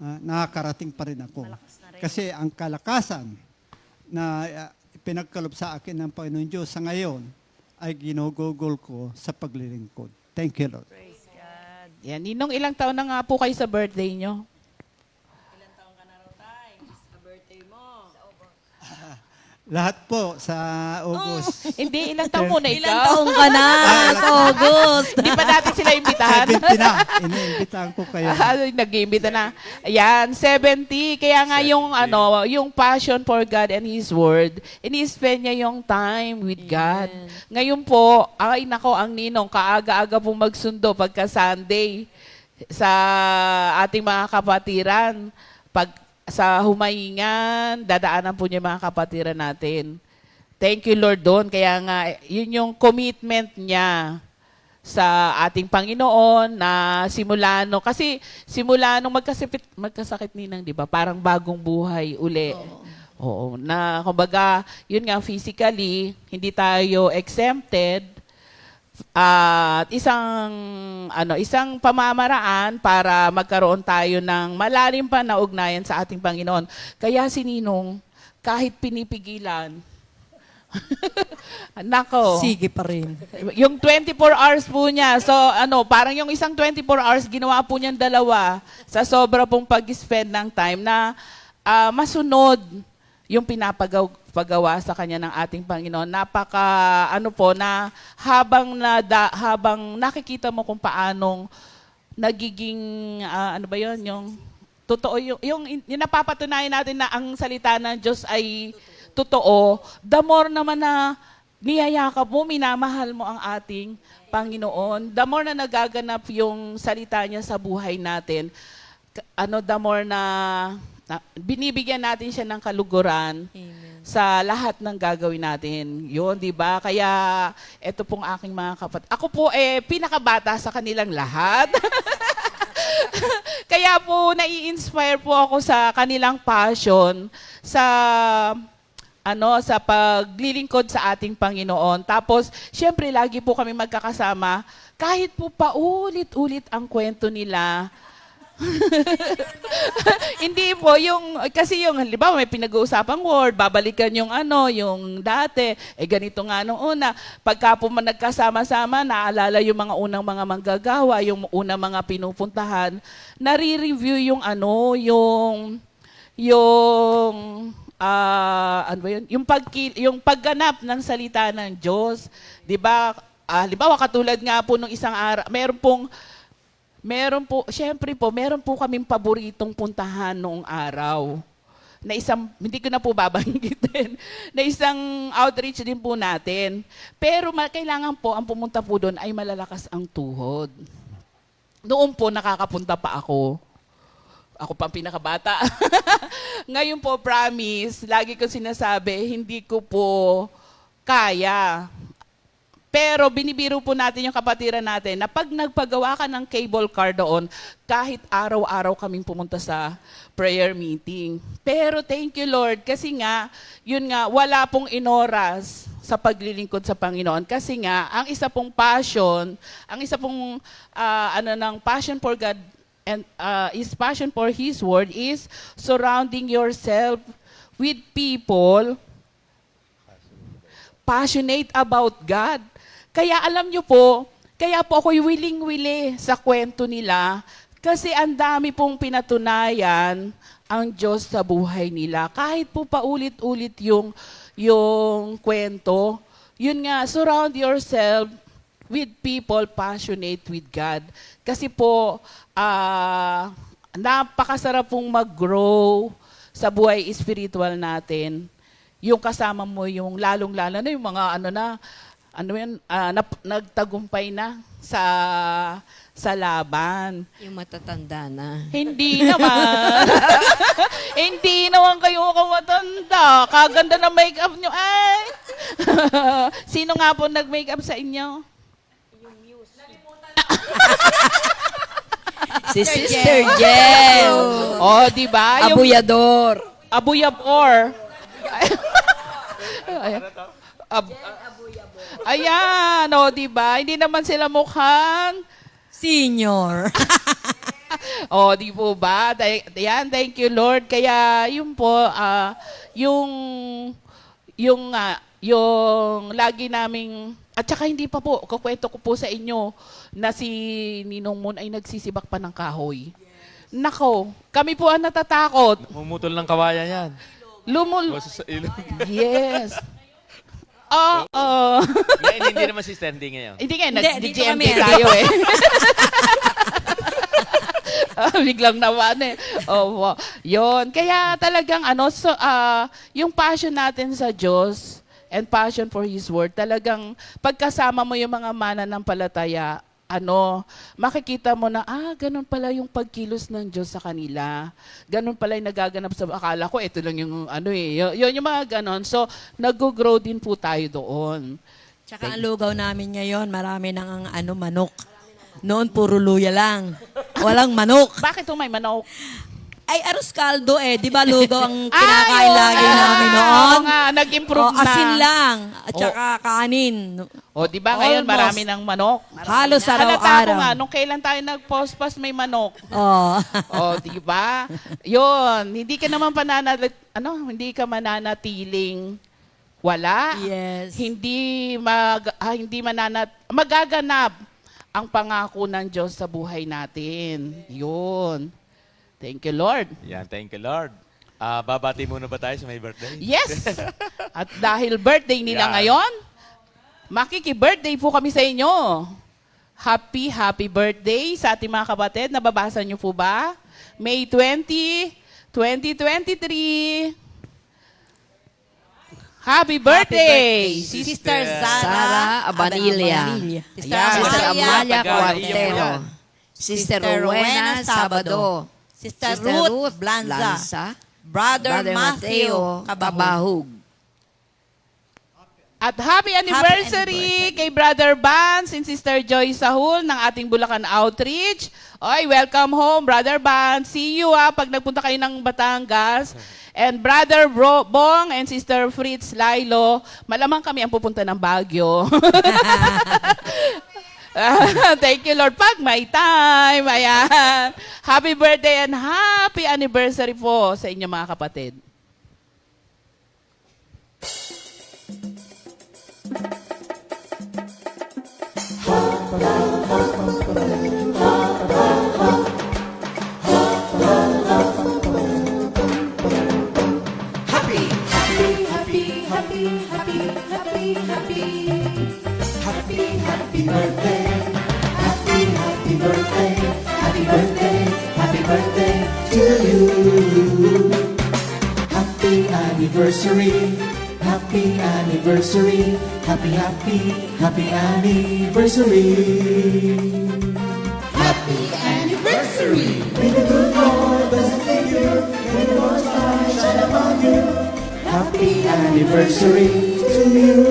nakakarating pa rin ako. Kasi ang kalakasan na pinagkalob sa akin ng Panginoon Diyos sa ngayon ay ginugugol ko sa paglilingkod. Thank you, Lord. Yan, Ninong, ilang taon na nga po kayo sa birthday nyo? Lahat po sa August. Hindi, ilang taon muna Ilang ikaw? taong ka na sa August? Hindi pa natin sila imbitahan. 70 na. Iniimbitahan ko kayo. Nag-iimbita na. Ayan, 70. Kaya nga yung yung passion for God and His Word, ini-spend niya yung time with God. Ngayon po, ay nako, ang ninong, kaaga-aga pong magsundo pagka Sunday sa ating mga kapatiran. Pag sa humahingan, dadaanan po niya mga kapatiran natin. Thank you, Lord, doon. Kaya nga, yun yung commitment niya sa ating Panginoon na simula kasi simula nung magkasakit ninang, di ba? Parang bagong buhay uli. Oo. Na, kumbaga, yun nga, physically, hindi tayo exempted. At isang pamamaraan para magkaroon tayo ng malalim pa na ugnayan sa ating Panginoon. Kaya si Ninong, kahit pinipigilan, nako. Sige pa rin. Yung 24 hours po niya, so parang yung isang 24 hours, ginawa po niyang dalawa sa sobra pong pag-spend ng time na masunod yung pinapagawa sa kanya ng ating Panginoon. Napaka, na habang nakikita mo kung paanong nagiging, yung totoo, yung napapatunayan natin na ang salita ng Diyos ay totoo, the more naman na niyayakap mo, minamahal mo ang ating Panginoon, the more na nagaganap yung salita niya sa buhay natin, the more na binibigyan natin siya ng kaluguran. Amen. Sa lahat ng gagawin natin. Yun, di ba? Kaya, eto pong aking mga kapatid. Ako po, pinakabata sa kanilang lahat. Kaya po, nai-inspire po ako sa kanilang passion, sa paglilingkod sa ating Panginoon. Tapos, syempre, lagi po kami magkakasama. Kahit po paulit-ulit ang kwento nila, hindi po, kasi halimbawa may pinag-uusapang word, babalikan yung dati, ganito nga nung una. Pagka po nagkasama-sama, naalala yung mga unang mga manggagawa, yung unang mga pinupuntahan, nare-review yung pagganap ng salita ng Diyos. 'Di ba? Halimbawa katulad nga po nung isang araw, meron po kaming paboritong puntahan noong araw. Na hindi ko na po babanggitin, na isang outreach din po natin. Pero kailangan po, ang pumunta po doon ay malalakas ang tuhod. Noon po, nakakapunta pa ako. Ako pang pinakabata. Ngayon po, promise, lagi ko sinasabi, hindi ko po kaya. Pero binibiro po natin yung kapatiran natin na pag nagpagawa ka ng cable car doon, kahit araw-araw kaming pumunta sa prayer meeting. Pero thank you Lord, kasi nga, wala pong inoras sa paglilingkod sa Panginoon. Kasi nga, ang isa pong passion, passion for God and His passion for His Word is surrounding yourself with people passionate about God. Kaya alam nyo po, kaya po ako'y willing-wili sa kwento nila kasi ang dami pong pinatunayan ang Diyos sa buhay nila. Kahit po paulit-ulit yung kwento, yun nga, surround yourself with people passionate with God. Kasi po, napakasarap pong mag-grow sa buhay spiritual natin. Yung kasama mo, yung lalong-lalo na yung mga nagtagumpay na sa laban. Yung matatanda na. Hindi naman. Hindi naman kayo kamatanda. Kaganda na make-up nyo. Ay! Sino nga po nag-make-up sa inyo? Si Sister Jen. Oh, di ba? Abuyador. Abuyabor. Ayan, di ba? Hindi naman sila mukhang Senior. O, di po ba? Yan, thank you, Lord. Kaya, yun po, yung lagi naming, at saka hindi pa po, kukwento ko po sa inyo na si Ninong Moon ay nagsisibak pa ng kahoy. Nako, kami po ang natatakot. Pumutol ng kawayan yan. Lumul... Sa ilog. Yes. Oo. Ngayon, hindi naman si Standing ngayon. Hindi nga, Hindi, dito nag-GMP kami. tayo eh. Biglang naman eh. Oh, yun. Kaya talagang yung passion natin sa Diyos and passion for His Word, talagang pagkasama mo yung mga mananampalataya, makikita mo na, ganun pala yung pagkilos ng Diyos sa kanila. Ganun pala yung nagaganap sa, akala ko, ito lang yung yun yung mga ganun. So, nag-grow din po tayo doon. Tsaka ang lugaw namin ngayon, marami nang manok. Noon, puro luya lang. Walang manok. Bakit may manok? Ay, arroz caldo di ba lugaw ang kinakain lagi namin noon? Oo nga, nag-improve na. Asin lang, at saka kanin. O, di ba ngayon Almost. marami ng manok? Halos Halata ko araw-araw. nga, nung kailan tayo nag-post-post may manok. Oh. O, di ba? Yun, hindi ka naman hindi ka mananatiling wala. Yes. Hindi magaganap ang pangako ng Diyos sa buhay natin. Yun. Thank you, Lord. Yan, thank you, Lord. Babati muna ba tayo sa may birthday? Yes! At dahil birthday nila Yeah. ngayon, makiki-birthday po kami sa inyo. Happy birthday sa ating mga kapatid. Nababasa niyo po ba? May 20, 2023. Happy birthday! Sister Sara Zara Abanilla. Sister Ayan. Sister Amalia Taga- Cuartero. Iyan. Sister Rowena Sabado. Sister Ruth Blanza. Brother Matthew Kabahug. Kabahug. At happy anniversary kay Brother Vance and Sister Joy Sahul ng ating Bulacan Outreach. Oy, welcome home, Brother Vance. See you pag nagpunta kayo ng Batangas. And Brother Bong and Sister Fritz Lilo, malamang kami ang pupunta ng Baguio. Thank you, Lord. Pag may time, ayan. Happy birthday and happy anniversary po sa inyo mga kapatid. Happy, happy, happy, happy, happy, happy, happy. Happy, happy birthday. Happy, happy birthday. Happy birthday. Happy birthday to you. Happy anniversary. Happy anniversary. Happy, happy, happy anniversary. Happy anniversary. May the good Lord bless and keep you. May the Lord's light shine upon you. Happy anniversary to you.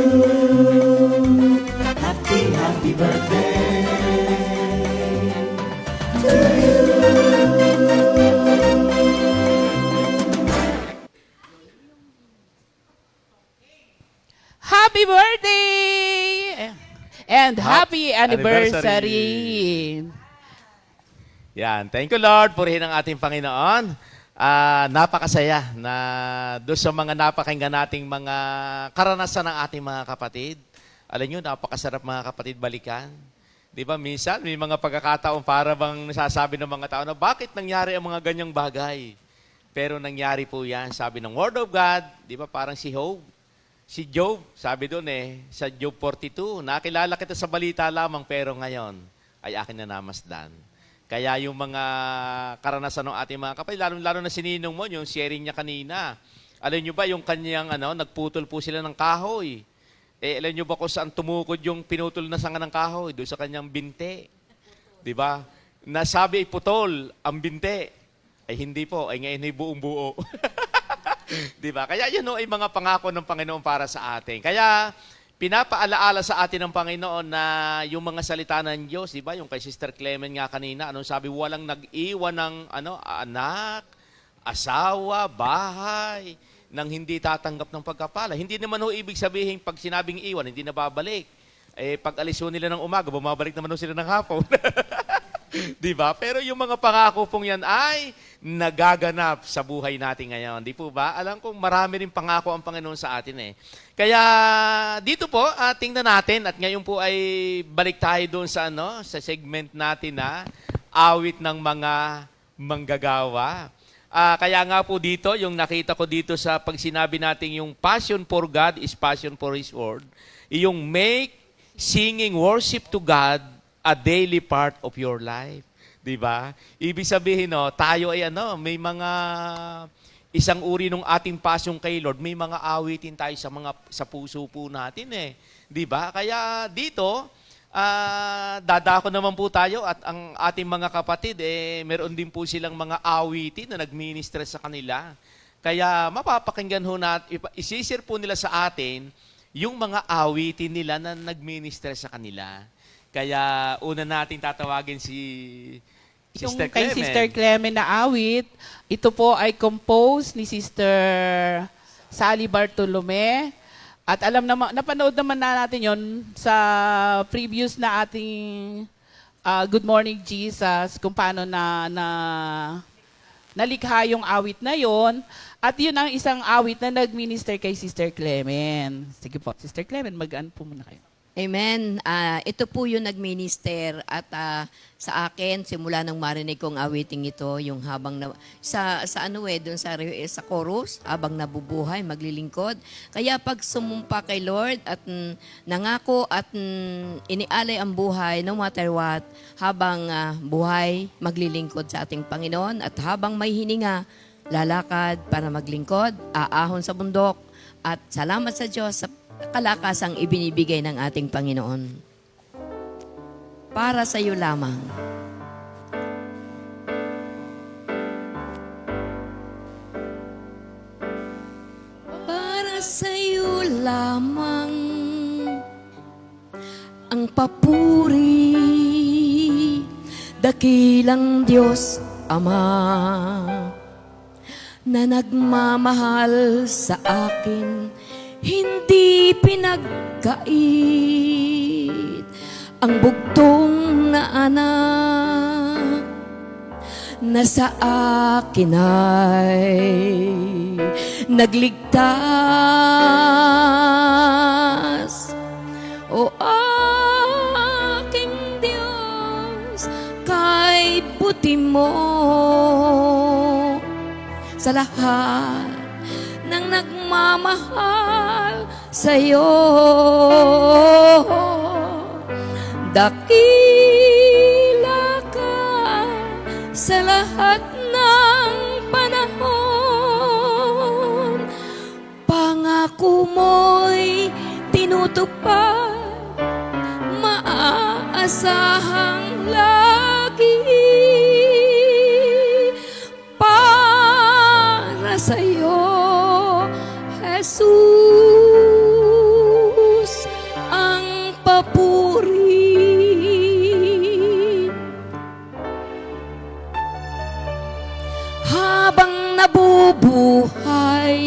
Happy, happy birthday to you. Happy birthday! And happy anniversary! Yan, thank you, Lord. Purihin ang ating Panginoon. Napakasaya na doon sa mga napakinggan nating mga karanasan ng ating mga kapatid. Alam nyo, napakasarap mga kapatid balikan. Di ba, minsan may mga pagkakataon para bang nasasabi ng mga tao na bakit nangyari ang mga ganyang bagay? Pero nangyari po yan, sabi ng Word of God, di ba parang si Job. Si Job, sabi doon sa Job 42, nakilala kita sa balita lamang pero ngayon ay akin na namasdan. Kaya yung mga karanasan ng ating mga kapatid, lalo na sininong mo, yung sharing niya kanina. Alam nyo ba yung kanyang, nagputol po sila ng kahoy. Alam nyo ba kung saan tumukod yung pinutol na sanga ng kahoy? Doon sa kanyang binte. Di ba? Nasabi ay putol ang binte. Ay hindi po, ay ngayon ay buong buo. Di ba? Kaya yun ay mga pangako ng Panginoon para sa atin. Kaya pinapaalaala sa atin ng Panginoon na yung mga salita ng Diyos, di ba? Yung kay Sister Clement nga kanina, anong sabi? Walang nag-iwan ng anak, asawa, bahay, nang hindi tatanggap ng pagkapala. Hindi naman ho ibig sabihin pag sinabing iwan, hindi na babalik. Pag alis ho nila ng umaga, bumabalik naman ho sila ng hapon. Di ba? Pero yung mga pangako pong yan ay nagaganap sa buhay natin ngayon. Di po ba? Alam kong marami rin pangako ang Panginoon sa atin eh. Kaya dito po, tingnan natin at ngayon po ay balik tayo doon sa sa segment natin na awit ng mga manggagawa. Kaya nga po dito, yung nakita ko dito sa pag sinabi natin yung passion for God is passion for His Word, yung make singing worship to God a daily part of your life. Di ba? Ibig sabihin, tayo ay may mga isang uri ng ating passion kay Lord, may mga awitin tayo sa puso po natin eh. Di ba? Kaya dito, dadako naman po tayo at ang ating mga kapatid, meron din po silang mga awitin na nag-minister sa kanila. Kaya mapapakinggan ho natin, isisir po nila sa atin yung mga awitin nila na nag-minister sa kanila. Kaya una natin tatawagin si Sister Yung kay Clemen. Sister Clemen na awit, ito po ay composed ni Sister Sally Bartolome. At napanood naman na natin yon sa previous na ating Good Morning Jesus, kung paano nalikha yung awit na yon. At yun ang isang awit na nag-minister kay Sister Clemen. Sige po, Sister Clemen, mag-ano po muna kayo. Amen. Ito po yung nag-minister at sa akin, simula nang marinig kong awiting ito, yung habang doon sa chorus, habang nabubuhay, maglilingkod. Kaya pag sumumpa kay Lord at nangako at inialay ang buhay, no matter what, habang buhay, maglilingkod sa ating Panginoon at habang may hininga, lalakad para maglingkod, aahon sa bundok at salamat sa Diyos sa kalakasang ibinibigay ng ating Panginoon. Para sa iyo lamang. Para sa iyo lamang ang papuri, dakilang Diyos Ama, na nagmamahal sa akin, hindi pinagkait ang bugtong na anak na sa akin ay nagligtas. O aking Diyos, kay buti mo sa lahat ng nagmamahal sa'yo. Dakila ka sa lahat ng panahon. Pangako mo'y tinutupad, maaasahang lagi. Para sa'yo, Jesus, ang papuri. Habang nabubuhay,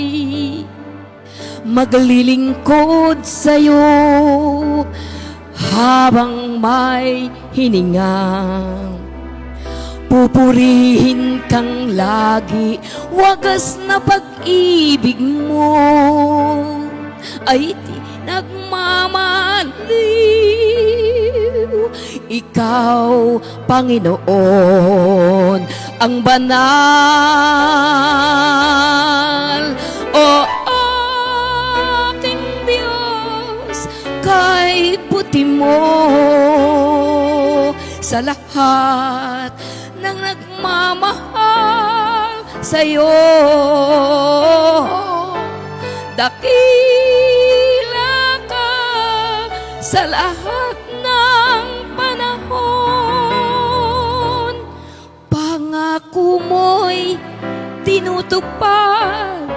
maglilingkod sa'yo. Habang may hiningang, pupurihin kang lagi. Wagas na pag-ibig mo ay di nagmamaliw. Ikaw, Panginoon, ang banal. O aking Diyos, kay buti mo sa lahat ng nagmamahal sa'yo. Dakila ka sa lahat ng panahon. Pangako mo'y tinutupad,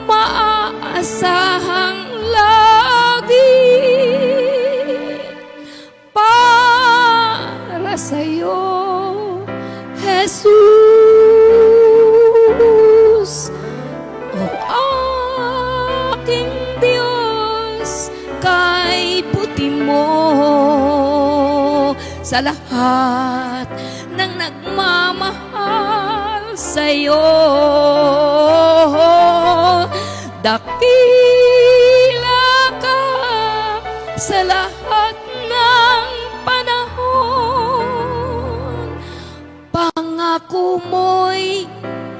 maaasahang lagi. Para sa'yo, Jesus, o aking Diyos, kay buti mo sa lahat sa'yo. Dakila ka sa lahat ng panahon. Pangako mo'y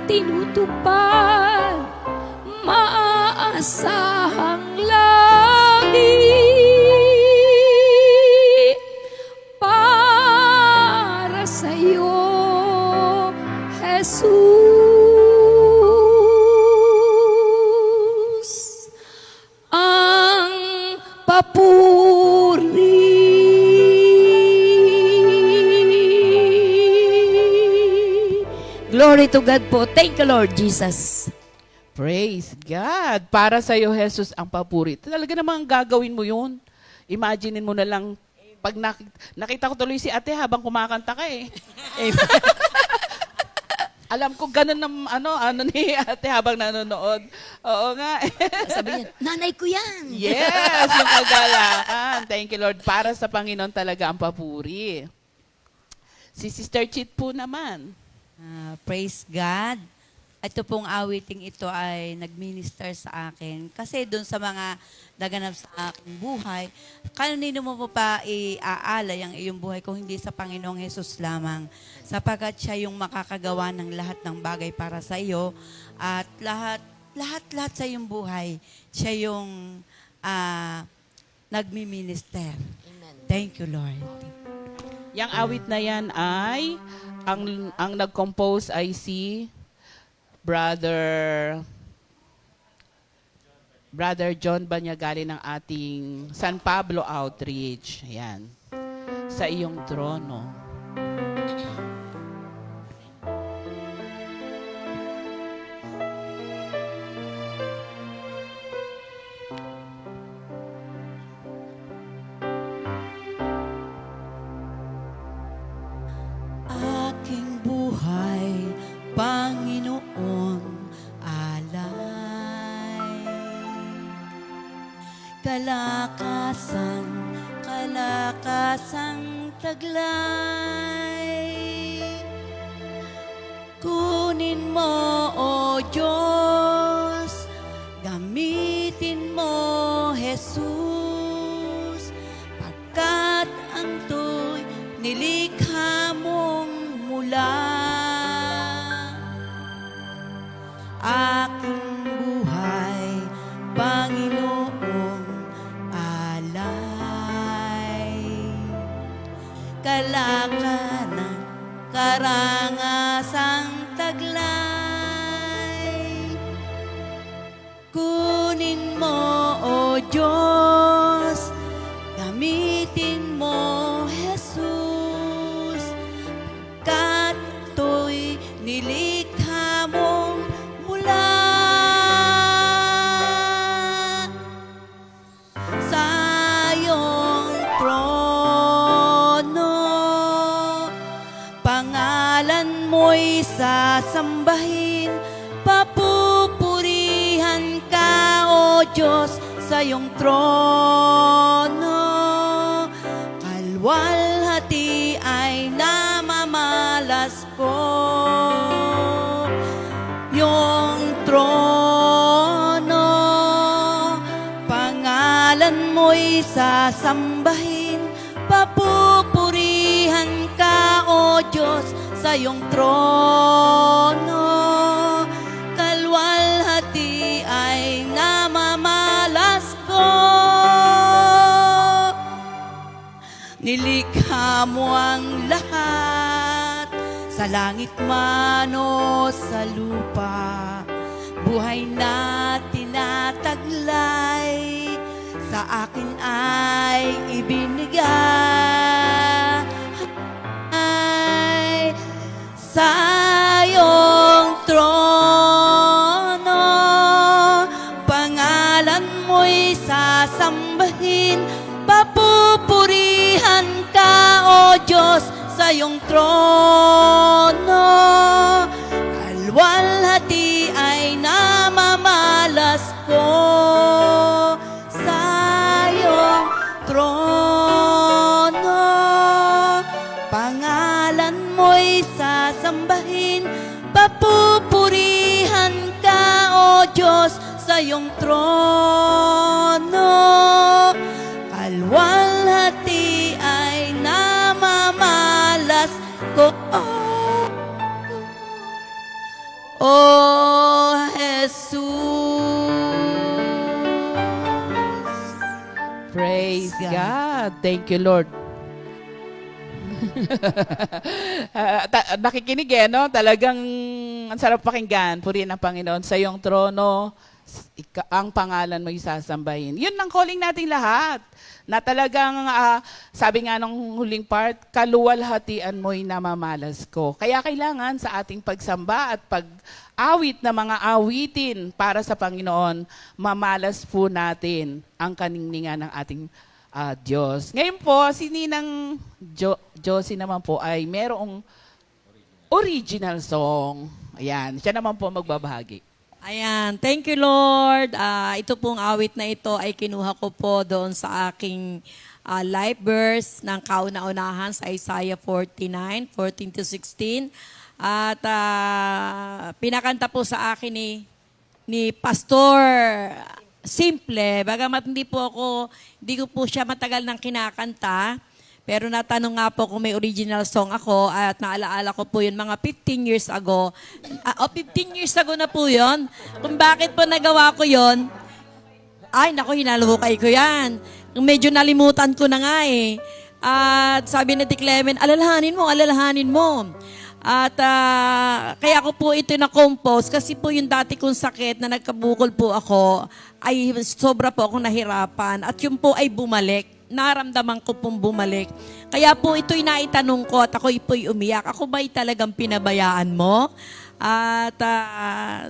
tinutupad, maaasahang lagi. Para sa'yo, Jesus, ang papuri. Glory to God po. Thank you, Lord Jesus. Praise God. Para sa iyo, Jesus, ang papuri. Talaga namang gagawin mo yun. Imaginein mo na lang, pag nakita ko tuloy si ate habang kumakanta ka eh. Alam ko ganun ng ano ni ate habang nanonood. Oo nga. Sabi niya, nanay ko yan. Yes, yung kagalakan. Thank you, Lord. Para sa Panginoon talaga ang papuri. Si Sister Chit po naman. Praise God. Ito pong awiting ito ay nag-minister sa akin. Kasi doon sa mga naganap sa aking buhay, kanino mo po pa iaalay ang iyong buhay kung hindi sa Panginoong Hesus lamang. Sapagkat siya yung makakagawa ng lahat ng bagay para sa iyo. At lahat sa iyong buhay, siya yung nagmi-minister. Thank you, Lord. Yang awit na yan ay, ang nag-compose ay si Brother John Banyagali ng ating San Pablo Outreach. Ayan. Sa iyong trono. Aking buhay, Panginoon, alay. Kalakasang taglay. Kunin mo, O Diyos, gamitin mo, Jesus, pagkat ang to'y nilikha mong mula. Aking buhay, Panginoong alay. Kalakanan, karangasang taglay. Kunin mo, O Diyos, gamitin mo, Jesus, pagkat to'y nilikha mong mula sa iyong trono. Pangalan mo'y sasambahin, papupurihan ka, O Diyos, sa iyong trono. Kalwalhati ay namamalas ko, yung trono. Pangalan mo'y sasambahin, papupurihan ka, O Diyos, sa iyong trono. Kalwalhati ay namamalas ko, nilikha mo ang lahat, sa langit man o sa lupa. Buhay na tinataglay, sa akin ay ibinigay. Sa iyong trono, pangalan mo'y sasambahin, papupurihan ka, O Diyos, sa iyong trono. Kalwalhati ay namamalas ko, sa iyong trono. Pangalan mo'y sasambahin, Papupurihan ka, O Diyos, sa iyong trono. Kalwalhati ay namamalas ko. Oh, Jesus. Praise God. Thank you, Lord. Nakikinig no? Talagang ang sarap pakinggan. Purihin ang Panginoon sa iyong trono. Ang pangalan mo isasambahin. Yun ang calling nating lahat. Na talagang, sabi nga nung huling part, kaluwalhatian mo'y namamalas ko. Kaya kailangan sa ating pagsamba at pag-awit na mga awitin para sa Panginoon, mamalas po natin ang kaningningan ng ating Diyos. Ngayon po, si Ninang Josie naman po ay merong original song. Ayan, siya naman po magbabahagi. Ayan, thank you Lord. Ito pong awit na ito ay kinuha ko po doon sa aking life verse ng kauna-unahan sa Isaiah 49, 14-16. At pinakanta po sa akin ni Pastor Simple. Bagamat hindi ko po siya matagal nang kinakanta. Pero natanong nga po kung may original song ako at naalaala ko po yun mga 15 years ago. 15 years ago na po yun. Kung bakit po nagawa ko yun, ay naku, hinalukay ko yan. Medyo nalimutan ko na nga eh. At sabi ni T. Clement, alalahanin mo. At kaya ko po ito na-compose kasi po yung dati kong sakit na nagkabukol po ako, ay sobra po akong nahirapan. At yun po ay bumalik. Naramdaman ko pong bumalik. Kaya po ito'y naitanong ko at ako'y po'y umiyak. Ako ba'y talagang pinabayaan mo? At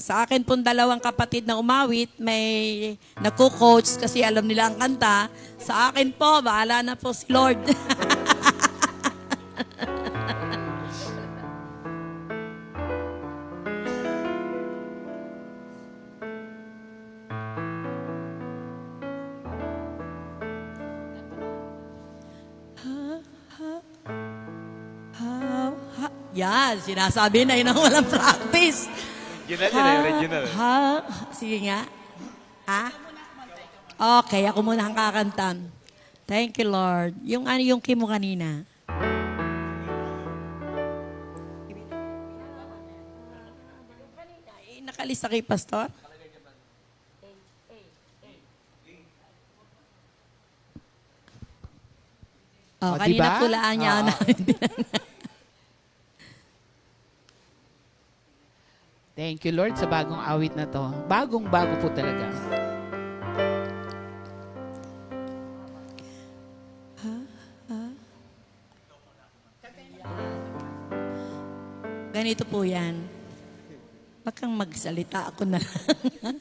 sa akin pong dalawang kapatid na umawit, may nagko-coach kasi alam nila ang kanta. Sa akin po, bahala na po si Lord. Yan, sinasabi na yun ang walang practice. Original. Sige nga. Ha? Okay, ako muna ang kakanta. Thank you, Lord. Yung key mo kanina. Nakalista kay Pastor? Kanina diba? pulaan niya. Thank you, Lord, sa bagong awit na to. Bagong-bago po talaga. Ganito po yan. Wag kang magsalita, ako na lang.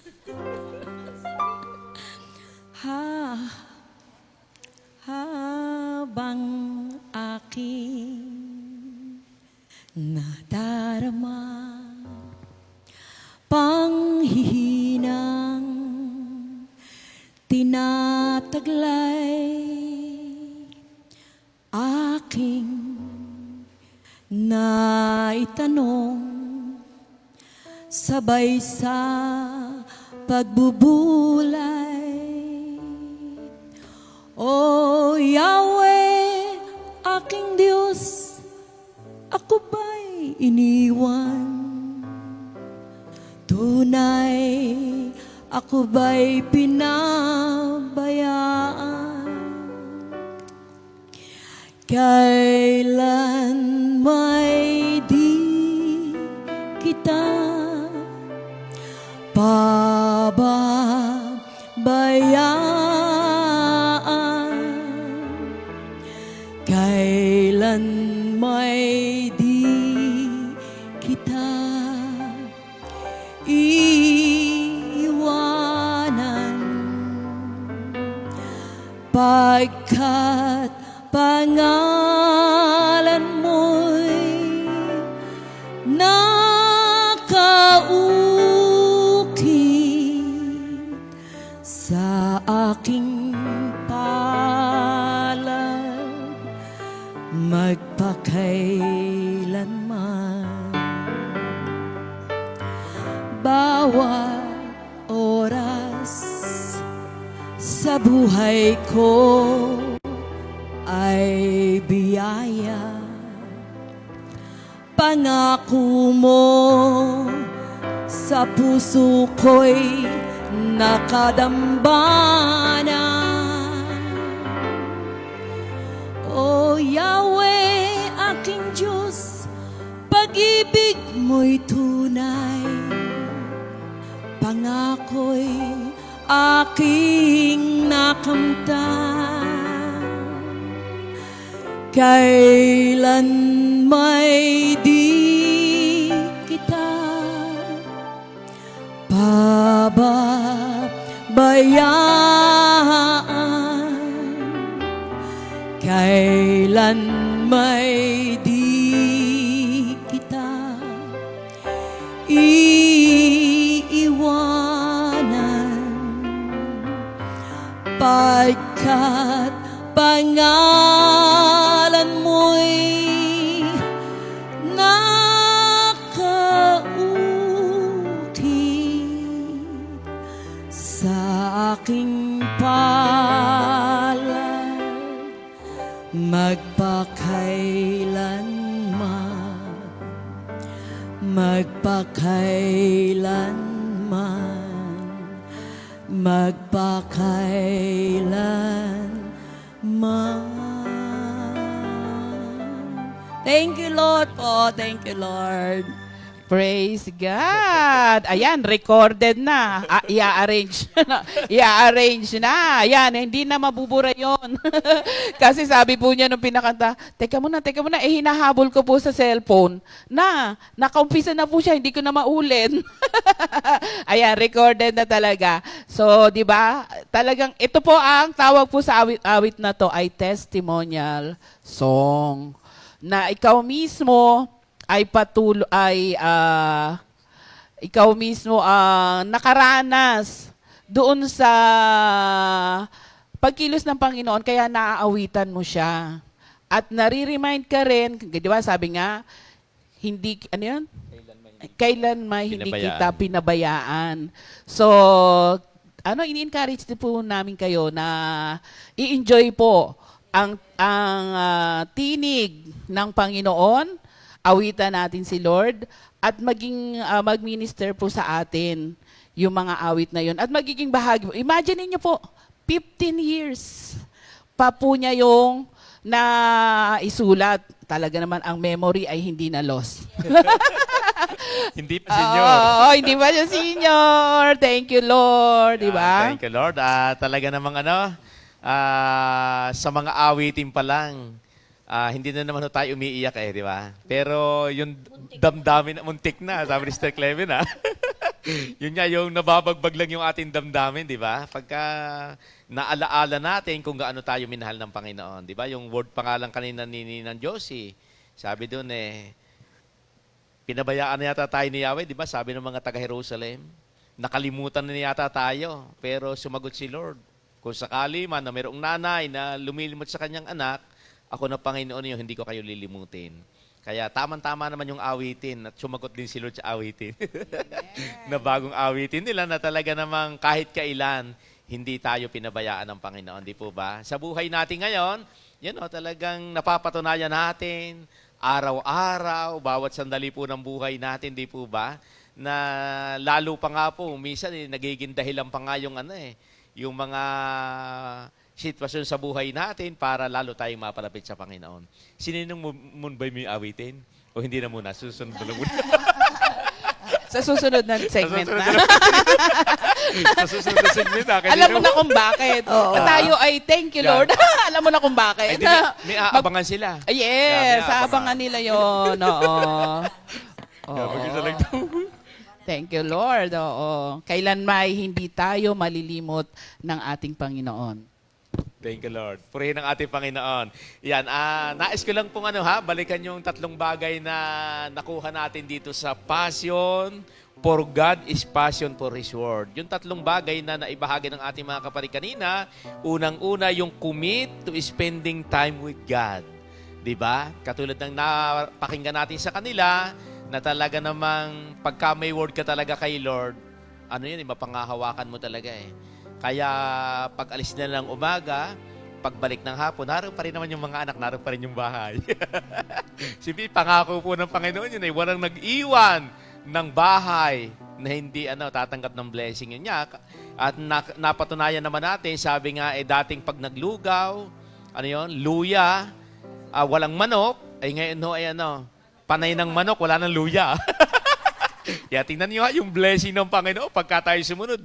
Habang aking nadarama panghihinang tinataglay aking naitanong sabay sa pagbubulay. O Yahweh, aking Diyos, ako ba'y iniwan? Tunay, ako ba'y pinabayaan? Kailan may di kita pababayaan? Kailan may di kita iwanan, pagkat pangalan mo'y nakaukit sa aking palad magpakailanman. buhay ko ay biyaya. Pangako mo sa puso ko'y nakadambana. O Yahweh, aking Diyos, pag-ibig mo'y tunay. Pangako'y aking nakamtan. Kailan may di kita pababayaan. Kailan may di kita iiwanan. Pagkat pangalan mo'y nakauukit sa aking palad, magpakailanman, magpakailanman. Thank you, Lord po. Thank you, Lord. Praise God. Ayan, recorded na. I-arrange na. I-arrange na. Ayan, hindi na mabubura yon. Kasi sabi po niya nung pinakanta, teka muna, hinahabol ko po sa cellphone. Nakaumpisa na po siya, hindi ko na maulit. Ayan, recorded na talaga. So, di ba? Talagang, ito po ang tawag po sa awit na to ay testimonial song. Na ikaw mismo ikaw mismo ang nakaranas doon sa pagkilos ng Panginoon, kaya naaawitan mo siya. At nare-remind ka rin, di ba sabi nga, hindi, ano yun? Kailanman hindi kita pinabayaan. So, ini-encourage po namin kayo na i-enjoy po ang tinig ng Panginoon, awitan natin si Lord, at mag-minister po sa atin yung mga awit na yun. At magiging bahagi. Imagine niyo po, 15 years pa po niya yung naisulat. Talaga naman ang memory ay hindi na lost. Hindi pa senior. Oo, hindi pa siya senior. Thank you, Lord. Di ba? Thank you, Lord. Talaga namang sa mga awitin pa lang, hindi na naman tayo umiiyak di ba? Pero yung damdamin, muntik na, sabi ni Sister Cleven, yun nga, yung nababagbag lang yung ating damdamin, di ba? Pagka naalaala natin kung gaano tayo minahal ng Panginoon, di ba? Yung word pa nga lang kanina ni Ninang Josie, sabi doon pinabayaan na yata tayo ni Yahweh, di ba? Sabi ng mga taga-Jerusalem, nakalimutan na yata tayo, pero sumagot si Lord. Kung sakali man na mayroong nanay na lumilimot sa kanyang anak, ako na Panginoon yung hindi ko kayo lilimutin. Kaya tamang-tama naman yung awitin at sumagot din si Lord sa awitin. Na bagong awitin nila na talaga namang kahit kailan, hindi tayo pinabayaan ng Panginoon. Di po ba? Sa buhay natin ngayon, talagang napapatunayan natin, araw-araw, bawat sandali po ng buhay natin, di po ba? Na lalo pa nga po, minsan nagiging dahilan pa nga yung yung mga sitwasyon sa buhay natin para lalo tayong mapalapit sa Panginoon. Sininong munbay mo yung awitin? O hindi na muna? Susunod na muna. Sa susunod na segment na. Sa susunod na segment na. Alam mo na kung bakit. Tayo ay thank you, Lord. Alam mo na kung bakit. May aabangan sila. Yes, aabangan nila yun. Oo. Thank you, Lord. Oo. Kailan may hindi tayo malilimot ng ating Panginoon. Thank you, Lord. Purihin ang ating Panginoon. Yan, nais ko lang pong balikan yung tatlong bagay na nakuha natin dito sa Passion for God is Passion for His Word. Yung tatlong bagay na naibahagi ng ating mga kapatid kanina, unang-una yung commit to spending time with God. Diba? Katulad ng napakinggan natin sa kanila, na talaga namang pagka may word ka talaga kay Lord, mapangahawakan mo talaga Kaya pag alis nila ng umaga, pagbalik ng hapon, naroon pa rin naman yung mga anak, naroon pa rin yung bahay. Siyempre, pangako po ng Panginoon yun, walang nag-iwan ng bahay na hindi tatanggap ng blessing yun niya. At napatunayan naman natin, sabi nga, dating pag naglugaw, luya, walang manok, ngayon panay ng manok, wala ng luya. Kaya tingnan niyo yung blessing ng Panginoon pagka tayo sumunod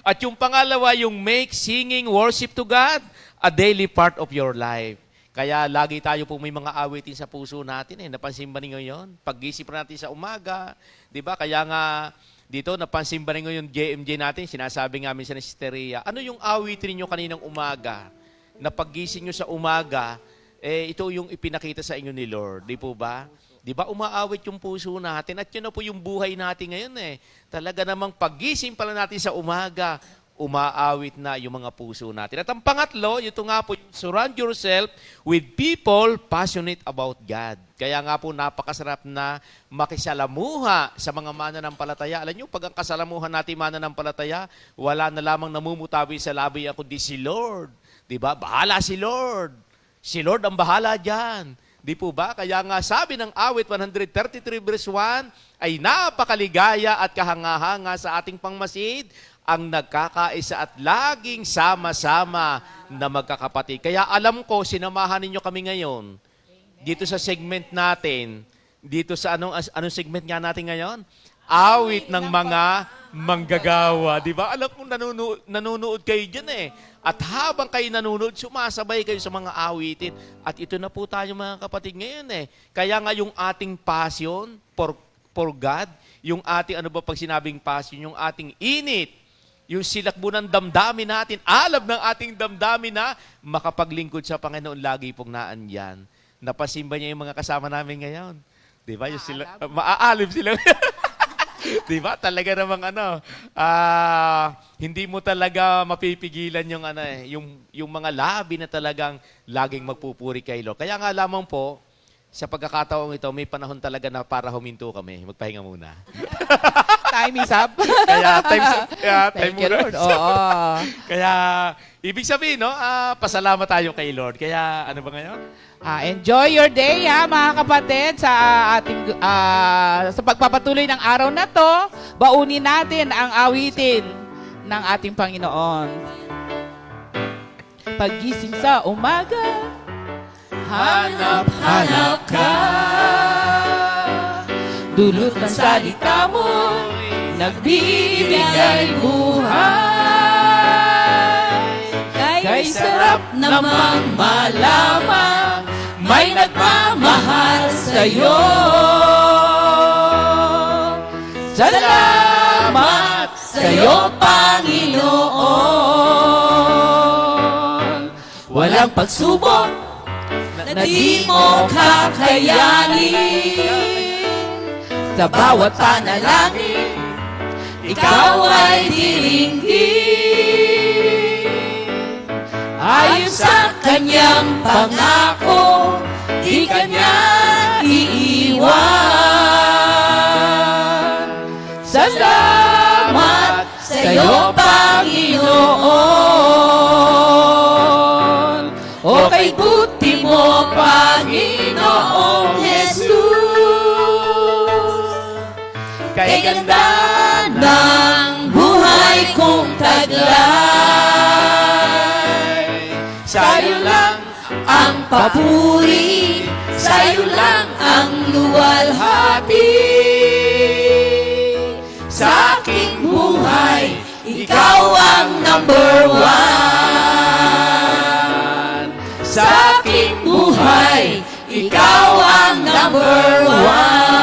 At yung pangalawa, yung make singing worship to God a daily part of your life. Kaya lagi tayo po may mga awitin sa puso natin. Napansin ba niyo yun? Pag-isip natin sa umaga, di ba? Kaya nga dito, napansin ba niyo yung JMJ natin? Sinasabi nga minsan ni Sister Rhea, ano yung awitin niyo kaninang umaga? Na pag-gising niyo sa umaga, ito yung ipinakita sa inyo ni Lord. Di po ba? Di ba umaawit yung puso natin? At yun na po yung buhay natin ngayon Talaga namang pag-gising pala natin sa umaga, umaawit na yung mga puso natin. At ang pangatlo, ito nga po, surround yourself with people passionate about God. Kaya nga po, napakasarap na makisalamuha sa mga mananampalataya. Alam nyo, pag ang kasalamuhan natin mananampalataya, wala na lamang namumutawi sa labi kundi si Lord. Diba? Bahala si Lord. Si Lord ang bahala dyan. Di po ba? Kaya nga sabi ng awit 133 verse 1, ay napakaligaya at kahanga-hanga sa ating pangmasid ang nagkakaisa at laging sama-sama na magkakapatid. Kaya alam ko, sinamahan ninyo kami ngayon dito sa segment natin. Dito sa anong segment nga natin ngayon? Awit ng mga manggagawa. Di ba? Alam kong nanonood kayo dyan At habang kayo nanonood, sumasabay kayo sa mga awitin. At ito na po tayo mga kapatid ngayon Kaya nga yung ating passion for God, yung ating, pag sinabing passion, yung ating init, yung silakbo ng damdamin natin, alab ng ating damdamin na makapaglingkod sa Panginoon, lagi pong naandyan. Napasimba niya yung mga kasama namin ngayon. Di ba? Maaalib sila. Di ba? Talaga namang hindi mo talaga mapipigilan yung mga labi na talagang laging magpupuri kay Lord. Kaya nga lamang po, sa pagkakataong ito, may panahon talaga na para huminto kami. Magpahinga muna. Time is up. Kaya time Thank you, muna. Lord. Oo. Kaya, ibig sabihin, pasalamat tayo kay Lord. Kaya, ano ba ngayon? Enjoy your day, mga kapatid, sa ating sa pagpapatuloy ng araw na to. Baunin natin ang awitin ng ating Panginoon. Paggising sa umaga, hanap ka. Dulot ng salita mo, nagbibigay buhay. Kay sarap namang malaman, may nagmamahal sa'yo. Salamat sa'yo, Panginoon. Walang pagsubok na di mo kakayanin. Sa bawat panalangin, ikaw ay diringgin. Ayon sa kanyang pangako, di kanya iiwan. Salamat sa'yo, Panginoon. O kay buti mo, Panginoong Jesus. Kay ganda ng buhay kong taglay. Sa'yo lang ang papuri, sa'yo lang ang luwalhati. Sa aking buhay, ikaw ang number one. Sa aking buhay, ikaw ang number one.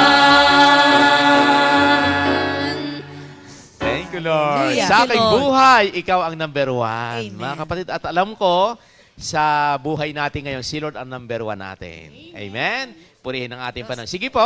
Thank you, Lord. Hallelujah. Sa aking Thank you, Lord. buhay, ikaw ang number one. Amen. Mga kapatid, at alam ko, sa buhay natin ngayon, si Lord ang number one natin. Amen. purihin ang ating Panginoon. Sige po,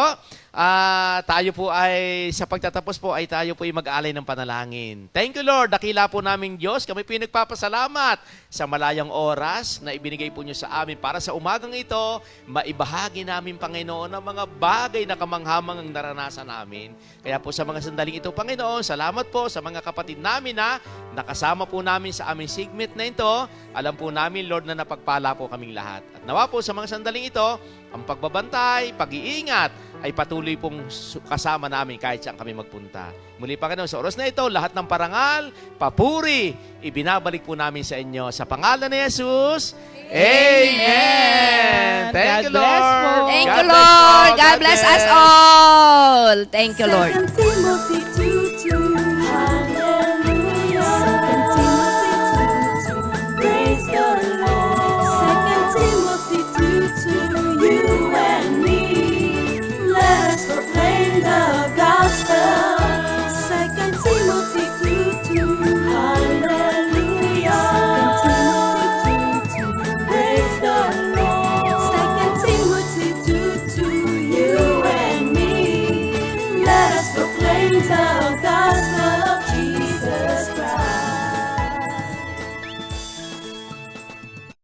tayo po ay, sa pagtatapos po ay tayo po ay mag-alay ng panalangin. Thank you Lord, dakila po naming Diyos. Kami po ay nagpapasalamat sa malayang oras na ibinigay po niyo sa amin para sa umagang ito, maibahagi namin Panginoon ang mga bagay na kamanghamangang naranasan namin. Kaya po sa mga sandaling ito Panginoon, salamat po sa mga kapatid namin na nakasama po namin sa aming segment na ito. Alam po namin Lord na napagpala po kaming lahat. At nawa po sa mga sandaling ito, ang pagbabantay, pag-iingat ay patuloy pong kasama namin kahit saan kami magpunta. Muli Panginoon, sa oras na ito, lahat ng parangal, papuri, ibinabalik po namin sa inyo. Sa pangalan ni Jesus, Amen! Thank you, God bless po. Lord! Thank God you, bless Lord. all. God bless us all. Thank you, Lord. Second Timothy 2.